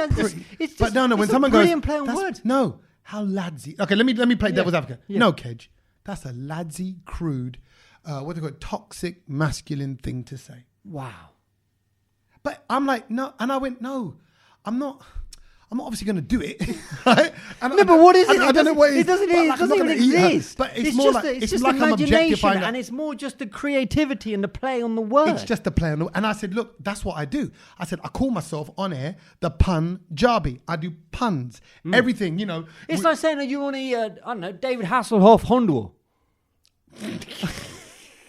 it's just But no, when it's someone a goes, brilliant play on that's- words. no, how ladsy. Okay, let me play devil's advocate. Yeah. No, Kedge, that's a ladsy, crude, what do they call it, toxic, masculine thing to say. Wow. But I'm like, no, and I went, no, I'm not obviously going to do it. Right? And No, but what is it? I don't know what It doesn't, but it like, I'm doesn't not even gonna eat her. exist. But it's more like it's it's just like I'm imagination, objectifying her. and it's more just the creativity and the play on the word. It's just a play on the, and I said, look, that's what I do. I said, I call myself on air the pun Jarby. I do puns. Everything, It's like saying that you want to eat, I don't know, David Hasselhoff Hondor.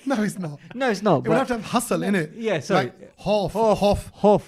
No, it's not. No, it's not. It would have to have hustle in it. Yeah, sorry. Like Hoff.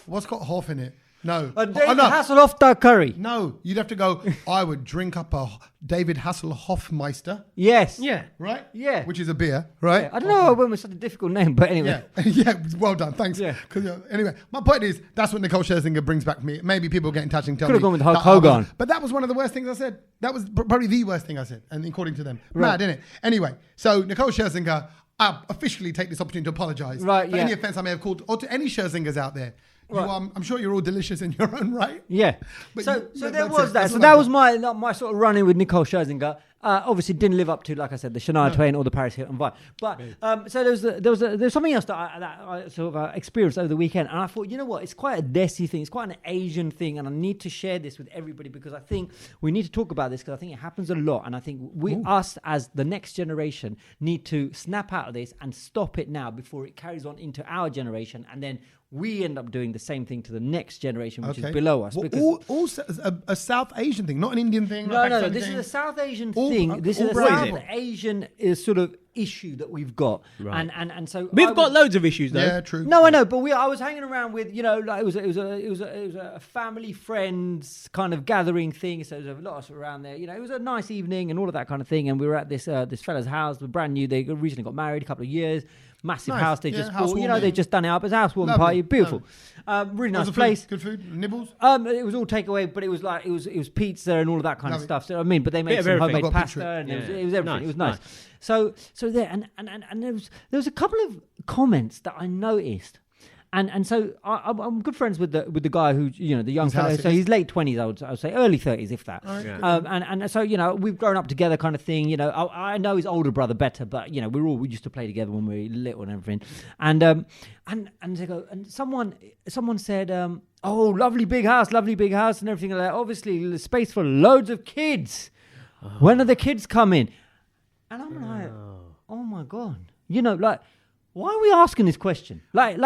What's got Hoff in it? No. David no. Hasselhoff duck curry. No, you'd have to go, I would drink up a David Hasselhoffmeister, Yes. Yeah. right? Yeah. Which is a beer, right? I don't know why I went with such a difficult name, but anyway. Yeah, yeah, well done, thanks. Yeah. 'Cause, anyway, my point is that's what Nicole Scherzinger brings back me. Maybe people get in touch and tell me. Could've gone with Hulk that I was- Hogan. but that was one of the worst things I said. That was probably the worst thing I said, and according to them, mad, innit? Anyway, so Nicole Scherzinger, I officially take this opportunity to apologise Right, for yeah. any offence I may have called, or to any Scherzingers out there. Right. I'm sure you're all delicious in your own right. Yeah. But So that's there it. was that. That's So all that I've was got. my sort of run-in with Nicole Scherzinger. Obviously didn't live up to, like I said, the Shania Twain or the Paris Hilton vibe. But so there's something else that I sort of experienced over the weekend, and I thought, you know what, it's quite a Desi thing, it's quite an Asian thing, and I need to share this with everybody because I think we need to talk about this because I think it happens a lot, and I think us as the next generation need to snap out of this and stop it now before it carries on into our generation, and then we end up doing the same thing to the next generation, which is below us. Well, Because also a South Asian thing, not an Indian thing. no, not a no, Pakistani this thing. is a South Asian All- thing. This all is a right. South Asian sort of issue that we've got, and so We've got loads of issues though. Yeah, true. No, I know, but I was hanging around with, you know, like it was a family friends kind of gathering thing. So there was a lot of us around there. You know, it was a nice evening and all of that kind of thing. And we were at this fella's house. They're brand new. They recently got married a couple of years. Massive Nice. house they Yeah, just bought. You know, housewarming. they just done it up as a housewarming Lovely. party. Beautiful, really nice How's the place. food? Good food, nibbles. It was all takeaway, but it was like it was pizza and all of that kind of Lovely. stuff. So I mean, but they made Bit of some everything. homemade Got a pasta picture. and Yeah. it was everything. Nice, It was nice. nice. So there and there was a couple of comments that I noticed. And so I'm good friends with the guy who, you know, the young His fellow. house So is- he's late 20s, I would say, early 30s, if that. All right, Yeah. And so, you know, we've grown up together kind of thing. You know, I know his older brother better, but, you know, we used to play together when we were little and everything. And they go, and someone said, oh, lovely big house and everything like that. Obviously, there's space for loads of kids. When are the kids coming? And I'm like, oh my God. You know, like, why are we asking this question? Like,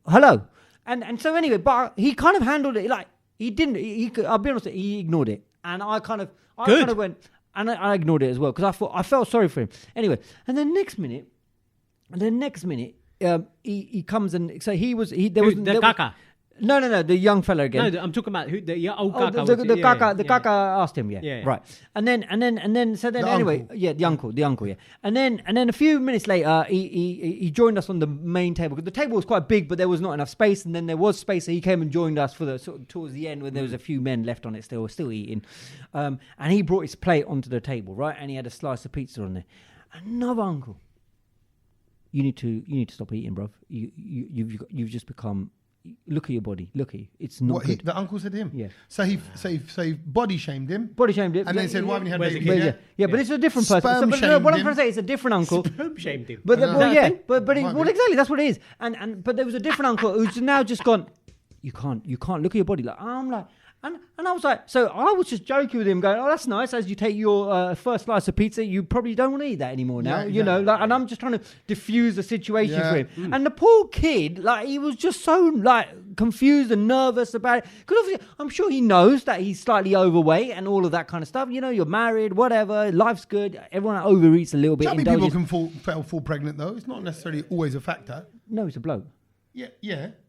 hello. And so anyway, but he kind of handled it like he didn't. I'll be honest, he ignored it, and I kind of went, and I ignored it as well because I felt sorry for him. Anyway, and then next minute, he comes and so there was The Kaka. No, the young fella again. No, I'm talking about who the old Oh, Kaka. the Kaka, the Kaka asked him, Yeah. right, and then, so then The anyway, uncle. yeah, the uncle, yeah, and then a few minutes later, he joined us on the main table because the table was quite big, but there was not enough space, and then there was space, so he came and joined us for the sort of towards the end when there was a few men left on it still eating, and he brought his plate onto the table, right, and he had a slice of pizza on there. Another uncle, you need to stop eating, bruv. You've just become. Look at your body. Look at you. It's not What good. the uncle said to him. Yeah. So he body shamed him. Body shamed it. And then said, "Why haven't you had Where's baby the kid kid? yet?" Yeah, but it's a different person. Sperm But shamed what I'm him. trying to say is a different uncle. Shamed him. But Is that well, a yeah, thing? but Might well, be. exactly that's what it is. And but there was a different uncle who's now just gone. You can't look at your body. Like I'm like. And I was like, so I was just joking with him, going, "Oh, that's nice. As you take your first slice of pizza, you probably don't want to eat that anymore now, Yeah, you know." exactly. Like, and I'm just trying to diffuse the situation Yeah. for him. And the poor kid, like, he was just so like confused and nervous about it because obviously, I'm sure he knows that he's slightly overweight and all of that kind of stuff. You know, you're married, whatever, life's good. Everyone overeats a little bit. Chubby people indulges. can fall pregnant though. It's not necessarily always a factor. No, he's a bloke. Yeah.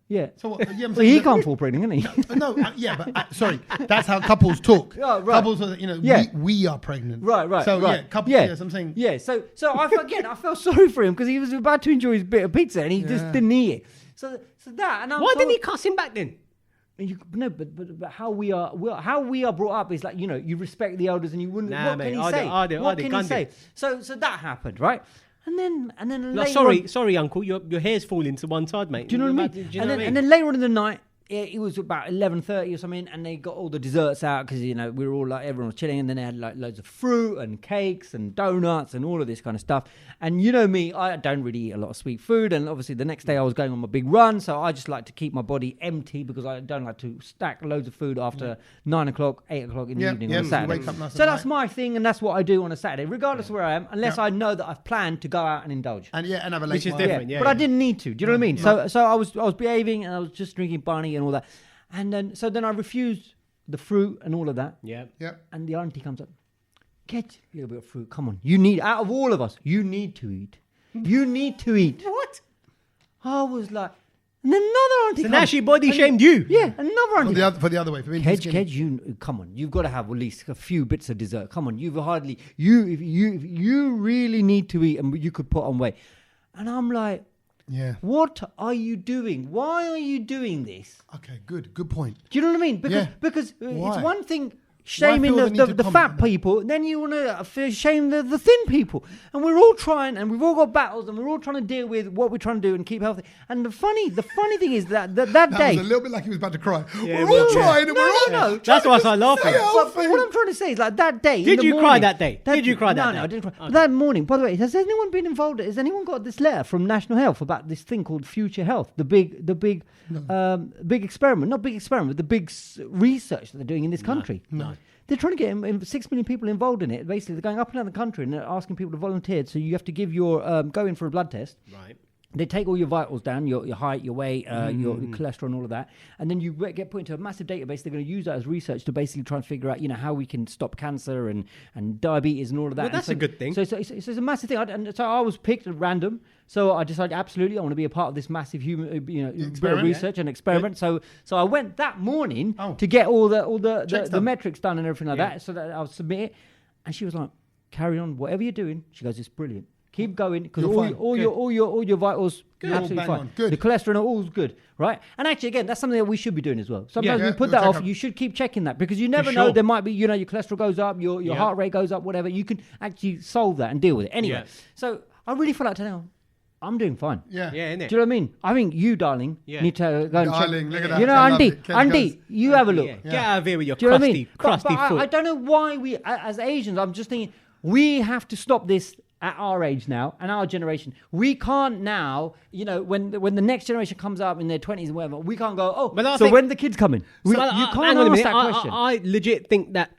Yeah. So what, yeah, I'm Well, saying he that- can't fall pregnant, can he? No, yeah, but sorry, that's how couples talk. Oh, right. Couples, are, you know, Yeah. we are pregnant. Right. So right. yeah, couples. Yeah. Yes, I'm saying. Yeah. So I felt sorry for him because he was about to enjoy his bit of pizza and he just Yeah. didn't eat it. So that and Why didn't he cuss him back then? No, but how we are brought up is like, you know, you respect the elders and you wouldn't. Nah, what mate, can he I say? do, What can he can't say? do. So that happened, right? And then Like, later on, sorry, uncle, your hair's falling to one side, mate. do you know what I mean? Do you know what I mean? And then later on in the night, it was about 11:30 or something, and they got all the desserts out because, you know, we were all like, everyone was chilling, and then they had like loads of fruit and cakes and donuts and all of this kind of stuff. And you know me, I don't really eat a lot of sweet food, and obviously the next day I was going on my big run, so I just like to keep my body empty because I don't like to stack loads of food after 9 o'clock, 8 o'clock in the Yeah, evening yeah, on a you Saturday. wake up nice So and that's light. my thing, and that's what I do on a Saturday, regardless of where I am, unless Yeah. I know that I've planned to go out and indulge. And have a late Which is wine. different. Yeah, but I yeah. didn't need to. Do you know what I mean? So I was behaving and I was just drinking Barney and all that. And then I refused the fruit and all of that. Yeah. Yeah. And the auntie comes up, get a little bit of fruit. Come on, you need, out of all of us, you need to eat. You need to eat. What? I was like, and then another auntie So comes. now she body shamed you. Yeah, another auntie. For the other way, for being too Kedge, skinny. you come on. You've got to have at least a few bits of dessert. Come on, if you really need to eat, and you could put on weight. And I'm like, Yeah. what are you doing? Why are you doing this? Okay. Good point. Do you know what I mean? Yeah. Because Why? it's one thing. shaming feel the need to the comment fat on that? people, and then you want to shame the thin people. And we're all trying, and we've all got battles, and we're all trying to deal with what we're trying to do and keep healthy. And the funny thing is that That day. was a little bit like he was about to cry. Yeah, we're all yeah. trying, and we're all No. That's why I started laughing. But what I'm trying to say is like that day. Did in the you cry morning- that day? Did you cry that day? No, I didn't cry. Okay. That morning, by the way, has anyone been involved? Has anyone got this letter from National Health about this thing called Future Health? The big experiment, not big experiment, but the big research that they're doing in this country. No. They're trying to get 6 million people involved in it. Basically, they're going up and down the country and they're asking people to volunteer. So you have to give your go in for a blood test. Right. They take all your vitals down, your height, your weight, your cholesterol, and all of that, and then you get put into a massive database. They're going to use that as research to basically try and figure out, how we can stop cancer and diabetes and all of that. Well, that's a good thing. So it's a massive thing. And so I was picked at random. So I decided absolutely I want to be a part of this massive human, Experiment, research and experiment. So I went that morning Oh. to get all the Checks the done. metrics done and everything like Yeah. that, so that I'll submit it. And she was like, "Carry on, whatever you're doing." She goes, "It's brilliant. Keep going because You're fine. all your vitals Good. absolutely Bang fine. on. Good. The cholesterol all's good, right?" And actually, again, that's something that we should be doing as well. Sometimes Yeah, we put we'll that check off. up. You should keep checking that because you never For know. sure. There might be, your cholesterol goes up, your Yeah. heart rate goes up, whatever. You can actually solve that and deal with it. Anyway, Yeah. so I really feel like today I'm doing fine. Yeah. Yeah, innit? Do you know what I mean? I think you, darling, Yeah. need to go and Darling, check. look at that. You know, I love Andy, it. Kelly goes, you have a look. Yeah. Get out of here with your Do you know crusty, what I mean? crusty but foot. I don't know why we, as Asians, I'm just thinking, we have to stop this at our age now and our generation. We can't now, when the next generation comes up in their 20s and whatever, we can't go, But I so think- when the kids coming? You Hang can't on a ask minute. that question. I legit think that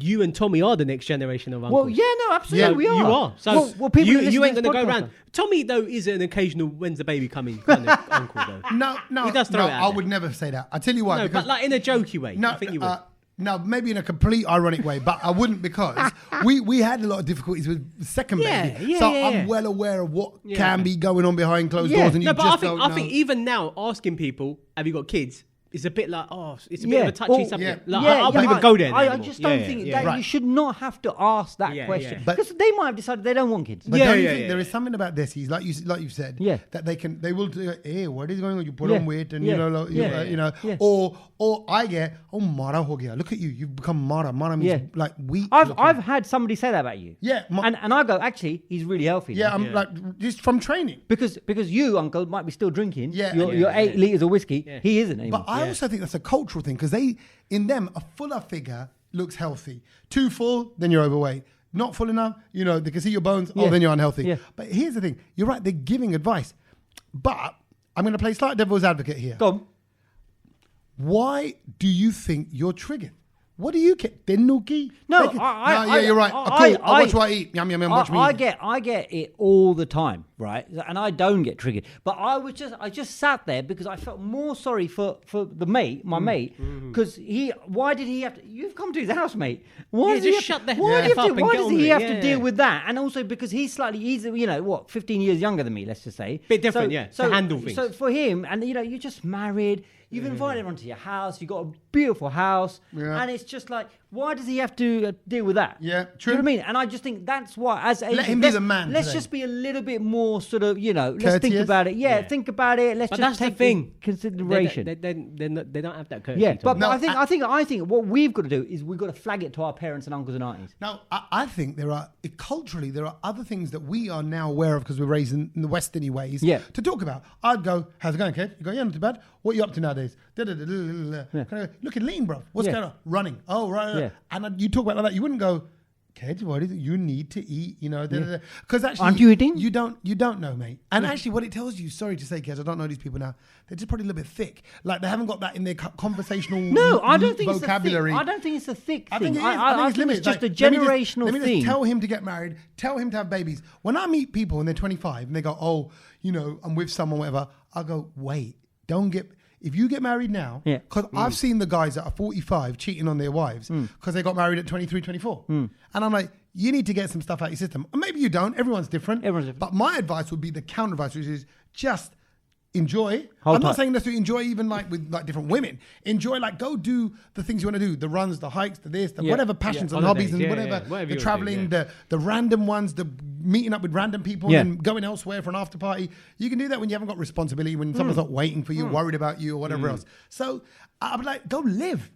you and Tommy are the next generation of uncles. Well, yeah, no, absolutely, Yeah, we are. You are. So well, people that listen you to ain't this going to go podcast around. are. Tommy, though, is an occasional when's the baby coming kind of uncle, though. No, He does throw it out I there. would never say that. I tell you why. No, because but like in a jokey way. No, I think you would. no, maybe in a complete ironic way, but I wouldn't because we had a lot of difficulties with second Yeah, baby. yeah, So yeah, I'm yeah. well aware of what Yeah. can be going on behind closed Yeah. doors, and you No, but just I don't know. think even now asking people, have you got kids? It's a bit like, it's a bit Yeah. of a touchy Well, subject. yeah. Like, I wouldn't even go there. I anymore. just don't Yeah, think yeah. that you should not have to ask that Yeah, question yeah. But- because they might have decided they don't want kids. But Yeah, don't you yeah, think yeah, there yeah. is something about this? He's like you said, Yeah. that they will do. Hey, what is going on? You put Yeah. on weight, and Yeah. you know, Yeah. or I get mara ho gaya. Look at you, you've become mara. Mara means Yeah. like weak. I've looking. had somebody say that about you. Yeah, and I go, actually, he's really healthy. yeah, now. I'm Yeah. like just from training. because you, uncle, might be still drinking. Yeah, your yeah, 8 liters of whiskey. Yeah. He isn't anymore. But I also think that's a cultural thing because in them, a fuller figure looks healthy. Too full, then you're overweight. Not full enough, they can see your bones. Yeah. Oh, then you're unhealthy. Yeah. But here's the thing: you're right. They're giving advice, but I'm going to play slight devil's advocate here. Go on. Why do you think you're triggered? What do you get? Tenuki? No, you're right. Cool. I watch what I eat. Yum yum yum. Watch me. I eat. get it all the time, right? And I don't get triggered. But I just sat there because I felt more sorry for the mate, my mate, because why did he have to? You've come to his house, mate. Why Yeah, does he just have shut the to, why F do you up have and to, why get does on he with it. have to Yeah. deal with that? And also because he's 15 years younger than me, let's just say. Bit different, yeah, to handle things. So for him, and you're just married. You've invited everyone to your house. You've got a beautiful house, Yeah. and it's just like, why does he have to deal with that? Yeah, Do true. you know what I mean? And I just think that's why, as Asians, him be the man Let's today. just be a little bit more sort of, let's think Courteous? about it. Yeah, Yeah. think about it. Let's But just that's the take thing. consideration. They don't have that courtesy. Yeah, to but them. No, I think what we've got to do is we've got to flag it to our parents and uncles and aunties. Now, I think culturally, there are other things that we are now aware of because we're raised in the Westerny ways Yeah. to talk about. I'd go, how's it going, kid? You go, yeah, not too bad. What are you up to nowadays? Yeah. Looking lean, bro. What's Yeah. going on? Running. Oh, right. Yeah. And you talk about it like that. You wouldn't go, kid, what is it? You need to eat, Because actually, Aren't you eating? You don't know, mate. And actually, what it tells you, sorry to say, kids, I don't know these people now. They're just probably a little bit thick. Like they haven't got that in their conversational No, I don't think vocabulary. I don't think it's a thick thing. I think it is. I it's think limited. it's just Like, a generational let me thing. just tell him to get married, tell him to have babies. When I meet people and they're 25 and they go, oh, I'm with someone, whatever, I go, wait, if you get married now, Yeah. because I've seen the guys that are 45 cheating on their wives because they got married at 23, 24. And I'm like, you need to get some stuff out of your system. And maybe you don't. Everyone's different. But my advice would be the counter advice, which is just enjoy. Hold I'm not tight. saying this to enjoy even like with like different women. Enjoy, like go do the things you want to do, the runs, the hikes, the this, the Yeah. whatever passions Yeah, and hobbies holidays, and yeah, whatever, yeah. Whatever the you wanna traveling, do, the random ones, the meeting up with random people Yeah. and going elsewhere for an after party. You can do that when you haven't got responsibility, when someone's not waiting for you, worried about you or whatever else. So I'm like, go live.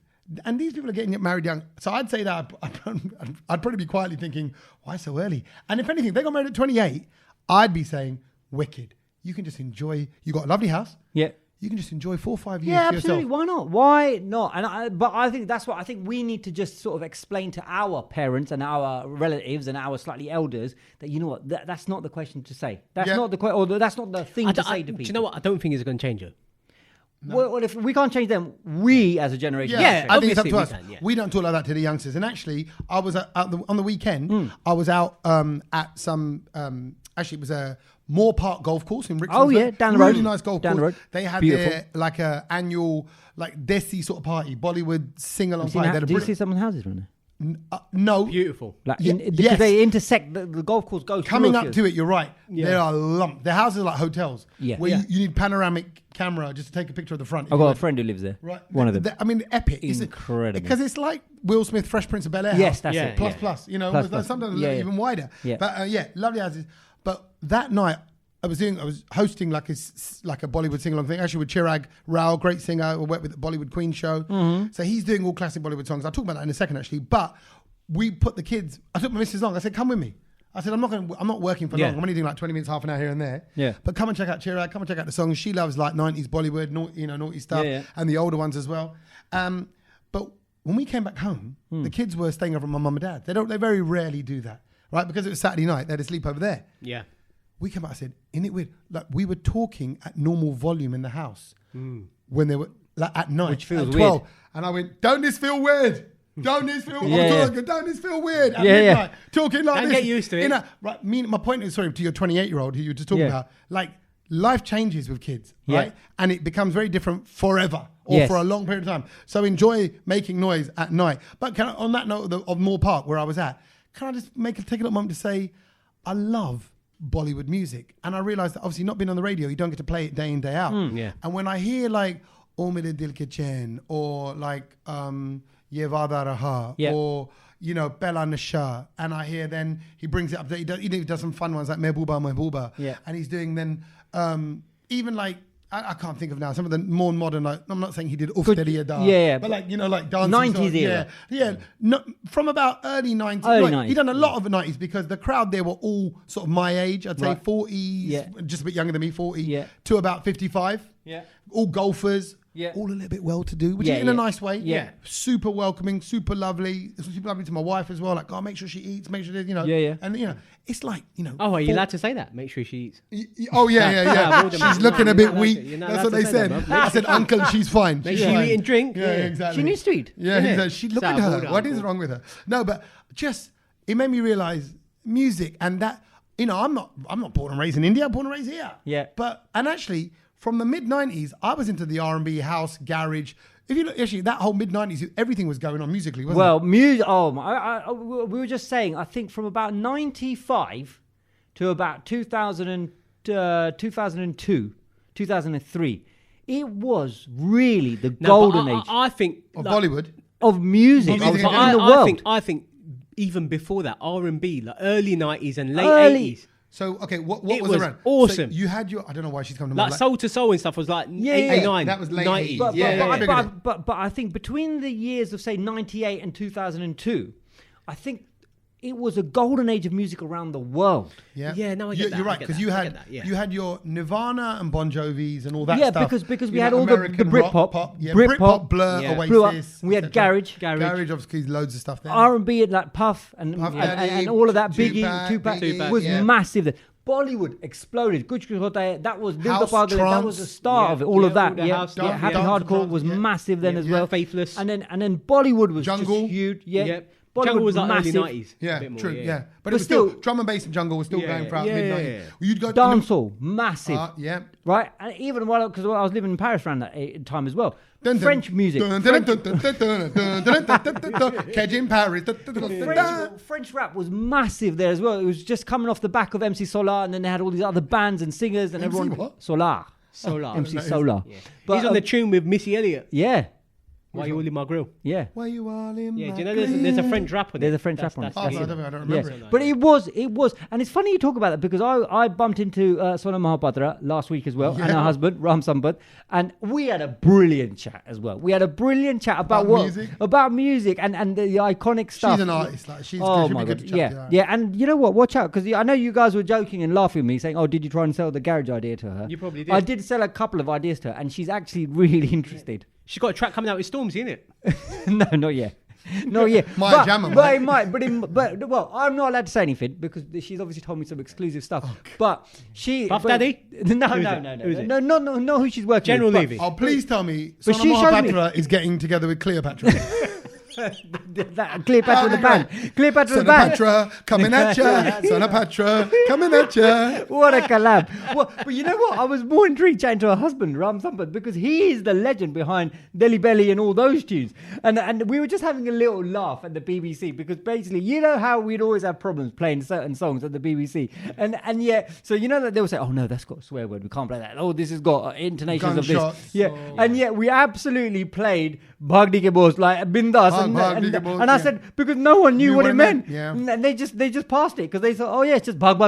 And these people are getting married young. So I'd say that I'd probably be quietly thinking, why so early? And if anything, if they got married at 28, I'd be saying, wicked. You can just enjoy. You got a lovely house. Yeah. You can just enjoy 4 or 5 years. Yeah, to absolutely. yourself. Why not? Why not? But I think that's what I think we need to just sort of explain to our parents and our relatives and our slightly elders that, you know what, that's not the question to say. That's not the question, or that's not the thing to say to people. Do you know what? I don't think it's going to change it. No. Well, if we can't change them, we as a generation. Yeah, I think it's up to us. Can, yeah. We don't talk like that to the youngsters. And actually, I was on the weekend. I was out at some. Actually, it was a Moore Park golf course in Richmond. Oh yeah, down the road. Really nice golf down course. The road. They had Beautiful. their like a annual like Desi sort of party, Bollywood sing along party. Did you see someone's houses around there? No, Beautiful. Like yes. because they intersect. The golf course goes Coming through up to it, you're right. Yeah. There are lump. Their houses are like hotels. Yeah. Where Yeah. You need panoramic camera just to take a picture of the front. I've got a friend who lives there. Right. One of them. I mean, epic. Incredible. Because it's like Will Smith, Fresh Prince of Bel-Air. Yes, house. that's Yeah. it. Plus, yeah. plus. You know, Plus, it was plus. sometimes Yeah, yeah. even wider. Yeah. But lovely houses. But that night, I was hosting like a Bollywood sing-along thing, actually with Chirag Rao, great singer. I worked with the Bollywood Queen show. Mm-hmm. So he's doing all classic Bollywood songs. I'll talk about that in a second, actually. But we put the kids, I took my missus along. I said, come with me. I said, I'm not working for long. I'm only doing like 20 minutes, half an hour here and there. Yeah. But come and check out Chirag, come and check out the songs. She loves like 90s Bollywood, naughty stuff, Yeah. and the older ones as well. But when we came back home, the kids were staying over at my mum and dad. They very rarely do that, right? Because it was Saturday night, they had to sleep over there. Yeah. We came out, I said, isn't it weird? Like we were talking at normal volume in the house when they were like at night. Which feels at 12. weird. And I went, don't this feel weird? Don't this feel don't this feel weird? At Yeah, yeah. midnight, talking like Don't this. get used to it. Right, my point is, sorry, to your 28-year-old who you were just talking Yeah. about, like life changes with kids, Yeah. right? And it becomes very different forever or Yes. for a long period of time. So enjoy making noise at night. But on that note of Moore Park where I was at, can I just take a little moment to say, I love Bollywood music. And I realized that obviously not being on the radio, you don't get to play it day in, day out. Yeah. And when I hear like O Mere Dil Ke Chain or like Ye Vada Raha Yeah. or Bella Nasha, and I hear then he brings it up that he does some fun ones like Mehbooba, Yeah. and he's doing then even like I can't think of now some of the more modern, like I'm not saying he did Ufteri Ada, yeah, but like like dancing 90s songs, era. yeah, no, from about early 90s. Early Like, 90s. he done a lot of the 90s because the crowd there were all sort of my age, I'd say Right. 40s, Yeah. just a bit younger than me, 40 Yeah. to about 55. Yeah. All golfers. Yeah. All a little bit well-to-do, which Yeah, is in a yeah. nice way. Yeah. Super welcoming, super lovely. Super lovely to my wife as well. Like, oh, make sure she eats, make sure, Yeah, yeah. And, it's like, Oh, are you allowed to say that? Make sure she eats. Oh, yeah. She's looking a bit weak. You're not That's allowed what to they say said. that, bro. I said, uncle, she's fine. Make She's sure you fine. eat and drink. Yeah, exactly. She needs to eat. Yeah, Isn't he it? said, she look So at her. hold on, What is hold on. wrong with her? No, but just, it made me realize music and that, I'm not born and raised in India. I'm born and raised here. Yeah. And actually, from the mid-90s, I was into the R&B, house, garage. If you look, actually, that whole mid-90s, everything was going on musically, wasn't Well, it? music. Oh, we were just saying. I think from about 95 to about 2002, 2003, it was really the golden age I think Of like, Bollywood. of music, Of music in in the general. world. I think even before that, R&B, like early 90s and late Early- 80s. So, okay, what It was was around? awesome. So you had your, I don't know why she's coming to Like mind. Soul to Soul and stuff was like Yeah, 89, that was late 90s. 80s. But, Yeah, but, I figured but I think between the years of say 98 and 2002, I think it was a golden age of music around the world. Yeah, Yeah, no, I get that, You're I right, get because that, you I had get that, yeah. you had your Nirvana and Bon Jovis and all that Yeah, stuff. because we You had know, all the American Britpop, rock, yeah, Britpop, Blur, yeah. Oasis. We had etc. garage, obviously, loads of stuff there. R&B like Puff and Puff Daddy, and all of that. Biggie, Tupac, Tupac was yeah. massive. There. Bollywood exploded. Kuch Kuch Hota Hai, that was Dil House, To Pagal, that trance. was the start Yeah, of it. All yeah, of that. all the Yeah, house yeah, stuff, Happy yeah. Hardcore Dance, was yeah. massive then Yeah, as yeah. well. Faithless. And then Bollywood was Jungle. just huge. Yeah. Yep. Bollywood Jungle was like massive. early 90s. a Yeah, bit more, true. Yeah, but But it was still still- drum and bass and jungle was still Yeah, going throughout yeah, mid-90s. yeah. You'd go Dancehall, massive. yeah. Right, and even because I was living in Paris around that time as well. Dun, dun, French music, dun, French, dun, dun, dun, dun, dun, dun, dun, dun, dun, dun. Kedge in Paris. Dun, dun, dun, dun, dun. French rap was massive there as well. It was just coming off the back of MC Solar, and then they had all these other bands and singers and MC everyone. what? Solar, Solar. MC Solar. Yeah. But, He's on the tune with Missy Elliott. yeah, Why you all in my grill? Yeah. Why you all in Yeah, my do you know there's a French rap on it? There's a French rap on it. Oh, That's I it. don't remember Yeah. it. But it was, and it's funny you talk about that because I bumped into Sona Mahapatra last week as well, and her husband Ram Sampat, and we had a brilliant chat as well. We had a brilliant chat about music and the iconic stuff. She's an artist, like she's Oh should my be good god, to chat to her. yeah, and you know what? Watch out because I know you guys were joking and laughing at me, saying, "Oh, did you try and sell the garage idea to her?" You probably did. I did sell a couple of ideas to her, and she's actually really interested. She's got a track coming out with Stormzy, innit? No, not yet. Not yet. Might jam 'em, but mate. it might. But well, I'm not allowed to say anything because she's obviously told me some exclusive stuff. But she, Puff but- Daddy? No, Who's no, it? no, no, Who's it? no, not who she's working General with. Levy. Oh, please tell me But Sona she showed me- Mahapatra is getting together with Cleopatra. That Cleopatra the band. Cleopatra the band. Sonapatra coming at ya. Sonapatra coming at ya. What a collab. Well, but you know what? I was more intrigued chatting to her husband, Ram Sampat, because he is the legend behind Delhi Belly and all those tunes. And we were just having a little laugh at the BBC because basically, you know how we'd always have problems playing certain songs at the BBC. And yet, so you know that they will say, oh no, that's got a swear word. We can't play that. Oh, this has got intonations of Gunshots. this. Yeah. And yet we absolutely played Bhagdi ke Boss, like Bindas. Bhagdi ke Boss, And I yeah. said, because no one knew what it meant. Yeah. And they just passed it because they thought, oh yeah, it's just bug.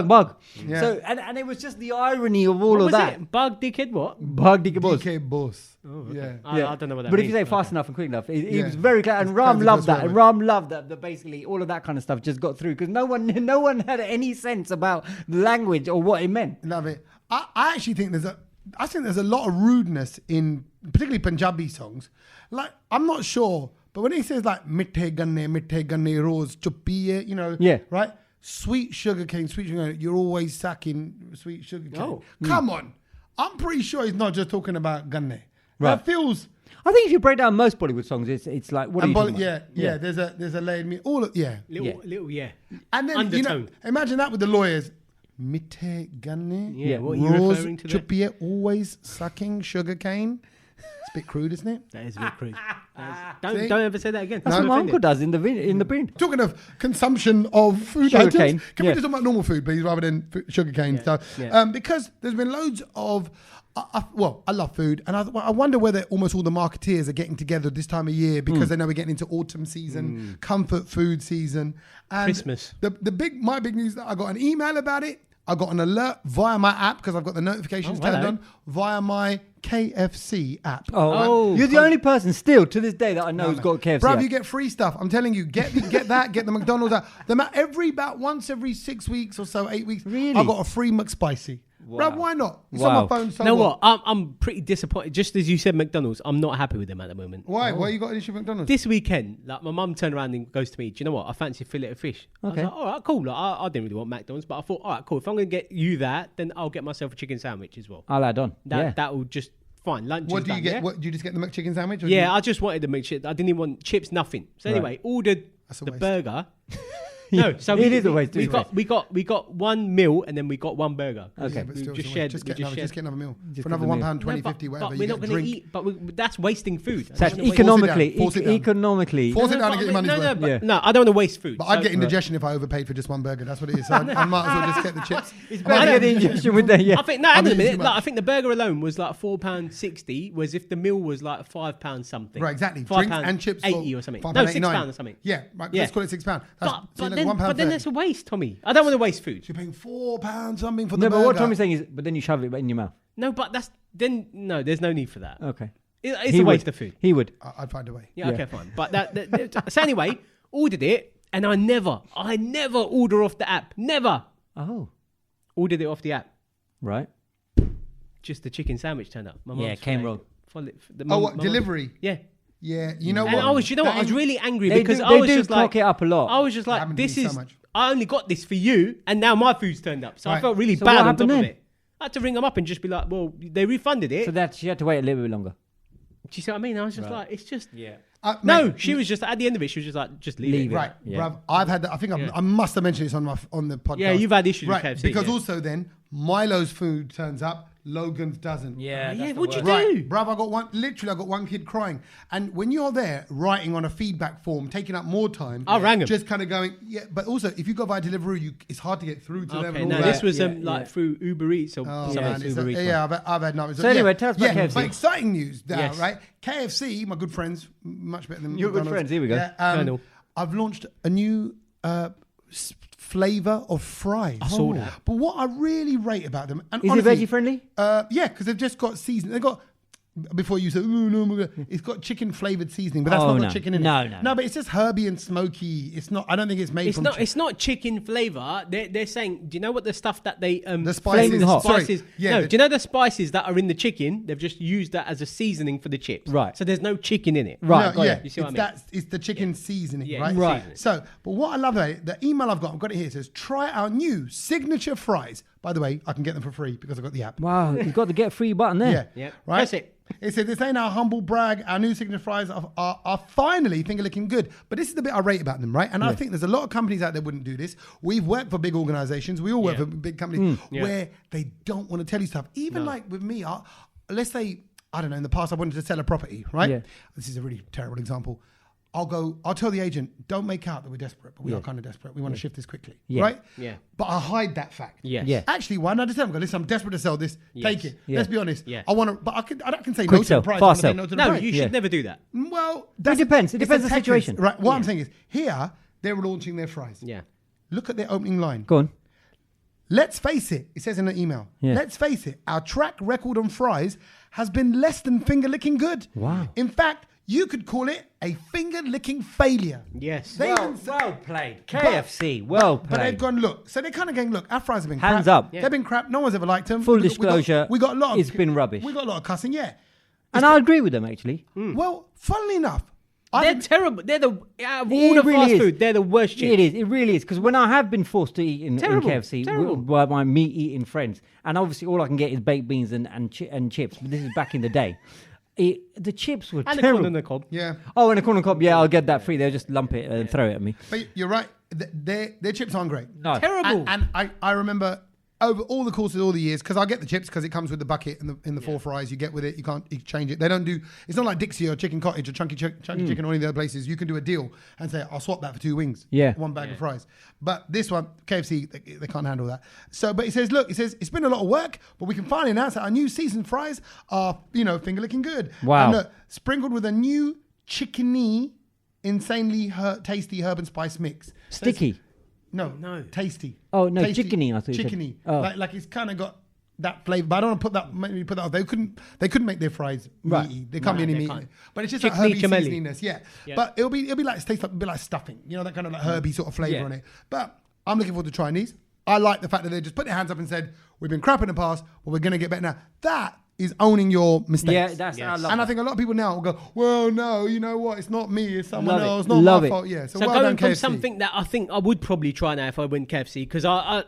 Yeah. So and it was just the irony of all What of was that. it? Bug, dickhead, what? Bhagdi ke Boss. DK Boss. Oh, Yeah. okay. I don't know what that But means. if you say fast enough and quick enough, it Yeah. was very clear. And It's Ram crazy loved good that. swear And word. Ram loved that basically all of that kind of stuff just got through because no one had any sense about the language or what it meant. Love it. I actually think there's a lot of rudeness in particularly Punjabi songs. Like I'm not sure, but when he says like mithe ganne rose chuppiye, you know, Yeah. right? Sweet sugar cane, you're always sucking sweet sugar cane. Oh. Come on. I'm pretty sure he's not just talking about ganne. Right. That feels I think if you break down most Bollywood songs, it's like what are you talking about? yeah. There's a layered me all of Little, yeah. And then you know, Undertone. imagine that with the lawyers. Mithe ganne Yeah, what are you rose referring to there? chuppiye, always sucking sugar cane. It's a bit crude, isn't it? That is a bit crude. See? Don't ever say that again. That's I'm what my offended. uncle does in the bin. Talking of consumption of food Sugar items, cane, can yeah. we just talk about normal food, please, rather than sugar cane stuff? yeah. Because there's been loads of, I love food, and I wonder whether almost all the marketeers are getting together this time of year because they know we're getting into autumn season, comfort food season, and Christmas. My big news that I got an email about it. I got an alert via my app because I've got the notifications turned hello. on via my KFC app. Oh, you're the only person still to this day that I know who's got KFC. Bruv, app. you get free stuff. I'm telling you, get that, get the McDonald's app. About once every 6 weeks or so, 8 weeks, Really? I got a free McSpicy. Wow. Bruv, why not? It's Wow. on my phone. So You know what? what? I'm pretty disappointed. Just as you said, McDonald's, I'm not happy with them at the moment. Why? Why you got an issue with McDonald's? This weekend, like my mum turned around and goes to me, do you know what? I fancy a fillet of fish. Okay. I was like, all right, cool. Like, I didn't really want McDonald's, but I thought, all right, cool. If I'm going to get you that, then I'll get myself a chicken sandwich as well. I'll add on. That will just, fine. Lunch What is do you done, get? yeah? What do you just get the McChicken sandwich? Or Yeah, I just wanted the McChicken. I didn't even want chips, nothing. So Right. anyway, ordered That's a the waste. burger. No, so It is a waste, it is a we got one meal and then we got one burger. Okay. Yeah, but We still, just it's a shared. waste. we Just get another meal Just for get another the meal. £1, 20, No, 50, but whatever. we're You not get a going to drink. eat. But that's wasting food. That's Force it down, economically. force it down. Economically. Force it down and get your money's worth. But, Yeah. no, I don't want to waste food. But I'd So- get indigestion if I overpaid for just one burger. That's what it is. So I might as well just get the chips. It's better to get the injection with the I think no, hang on a eating minute. too Like, much. I think the burger alone was like £4.60. Whereas if the meal was like £5 something, Right, exactly. £5 Drinks and chips for £80 or something. No, £5.89. £6 or something. Yeah, right. Yeah. Let's call it £6. But then that's a waste, Tommy. I don't want to waste food. You're paying £4 something for the No, burger. but what Tommy's saying is, but then you shove it in your mouth. No, but that's then no. There's no need for that. Okay. It's He a waste would. of food. He would. I'd find a way. Yeah, Yeah. okay, fine. But so anyway, ordered it, and I never order off the app. Never Oh, ordered it off the app. right. Just the chicken sandwich turned up. My Yeah, mum's came flag. wrong. Oh, what? Delivery? Yeah. Yeah. You know And what? I was, you know what? I was That is- really angry They because do, I they was do just clock like, it up a lot. I was just like, happened to this me so is. much. I only got this for you, and now my food's turned up. So I Right. felt really So bad what on top happened of then? it. I had to ring them up and just be like, well, they refunded it. So that she had to wait a little bit longer. Do you see what I mean? I was just like, it's just. Yeah. No, mate, she was just at the end of it. She was just like, just leave Leave it. it. Right, Yeah. bruv. I've had that. I think I must have mentioned this on the podcast. Yeah, you've had issues right, with KFC. because yeah. also then Milo's food turns up, Logan's doesn't. Yeah, yeah, that's the what'd you worst. do? Right, bruv, I got one kid crying. And when you're there writing on a feedback form, taking up more time, I rang him. just kind of going, yeah, but also if you go via Deliveroo, it's hard to get through to them. Okay, and no, all this that. was Yeah. through Uber Eats or Oh, something. man, it's Uber Eats I've had no. So anyway, tell us about KFC. But exciting news now, Yes. right? KFC, my good friends, much better than Your good McDonald's. friends, here we go. Colonel. I've launched a new flavour of fries. I saw that. But what I really rate about them, and Is honestly, it veggie friendly? yeah, because they've just got seasoning. They've got, before you say, oh, no, it's got chicken flavoured seasoning, but that's Oh, not no. got chicken in No, it. no. No, but it's just herby and smoky. It's not, I don't think it's made It's from not. It's not chicken flavor. They're saying. Do you know what the stuff that they the spices. Flaming hot. spices? Sorry. Yeah, no. the- Do you know the spices that are in the chicken? They've just used that as a seasoning for the chips. Right. So there's no chicken in it. Right, No, got yeah, it. You see what I mean? it's the chicken seasoning, Yeah, right? it's Right. seasoning. So, but what I love about it, the email I've got it here, says, try our new signature fries. By the way, I can get them for free because I've got the app. Wow, you've got the get free button there. Yeah. Yeah. Right? Press it. It said, this ain't our humble brag. Our new signature fries are finally finger licking good. But this is the bit I rate about them, right? And I think there's a lot of companies out there wouldn't do this. We've worked for big organizations. We all work Yeah. for big companies Yeah. where they don't want to tell you stuff. Even like with me, let's say, I don't know, in the past I wanted to sell a property, right? Yeah. This is a really terrible example. I'll tell the agent, don't make out that we're desperate, but we are kind of desperate. We want to shift this quickly, Yeah. right? Yeah. But I hide that fact. Yes. Yeah. Actually, why not just tell them, listen, I'm desperate to sell this. Take it. Yeah. Let's be honest. Yeah. I want to, but I can say Quick no to sell, the price. fast I wanna say sell. no to the No, price. you should never do that. Well, It depends. It it's depends a on the technique. situation. Right. What I'm saying is, here they're launching their fries. Yeah. Look at their opening line. Go on. Let's face it. It says in the email. Yeah. Let's face it. Our track record on fries has been less than finger licking good. Wow. In fact, you could call it a finger licking failure. Yes. They even said- well played. KFC, well But they've played. gone, look. So they're kind of going, look, our fries have been Hands crap. up. They've been crap. No one's ever liked them. Full We got- disclosure, We got a lot of. it's been rubbish. We got a lot of cussing, yeah. And I agree with them, actually. Well, funnily enough, I They're think- terrible. They're the out of all It the really fast is. food. They're the worst chips. It is. It really is. Because when I have been forced to eat in Terrible, KFC terrible. by my meat-eating friends, and obviously all I can get is baked beans and chips, but this is back in the day, the chips were And the terrible. corn on the cob. Yeah. Oh, and a corn on cob, yeah, I'll get that free. They'll just lump it and throw it at me. But you're right. Their chips aren't great. No. Terrible. And I remember over all the course of all the years, because I get the chips because it comes with the bucket and the four fries. You get with it. You can't change it. They don't do. It's not like Dixie or Chicken Cottage or Chunky Chicken or any of the other places. You can do a deal and say, I'll swap that for 2 wings. Yeah. 1 bag of fries. But this one, KFC, they can't handle that. So, but it says, look, it's been a lot of work, but we can finally announce that our new seasoned fries are, finger licking good. Wow. And look, sprinkled with a new chickeny, insanely tasty herb and spice mix. So it's- Sticky. no, tasty. Oh, no, Tasty. chickeny, I thought you said. Chickeny. Oh. Like it's kind of got that flavor. But I don't want to put that. Maybe put that off. They couldn't make their fries Right. meaty. They can't be No, any they meat. can't. But it's just that Chickeny herby chamelli. seasoningness. Yeah. Yeah. But it'll be like it tastes like a bit like stuffing. That kind of like herby sort of flavor Yeah. on it. But I'm looking forward to trying these. I like the fact that they just put their hands up and said, "We've been crap in the past, but we're going to get better now." That is owning your mistakes. Yeah, that's Yes. I love And I that. think a lot of people now will go, "Well, no, you know what? It's not me. It's someone Love it. else. Not Love my it. fault." Yeah. So, So well going done, from KFC. something that I think I would probably try now if I went KFC, because I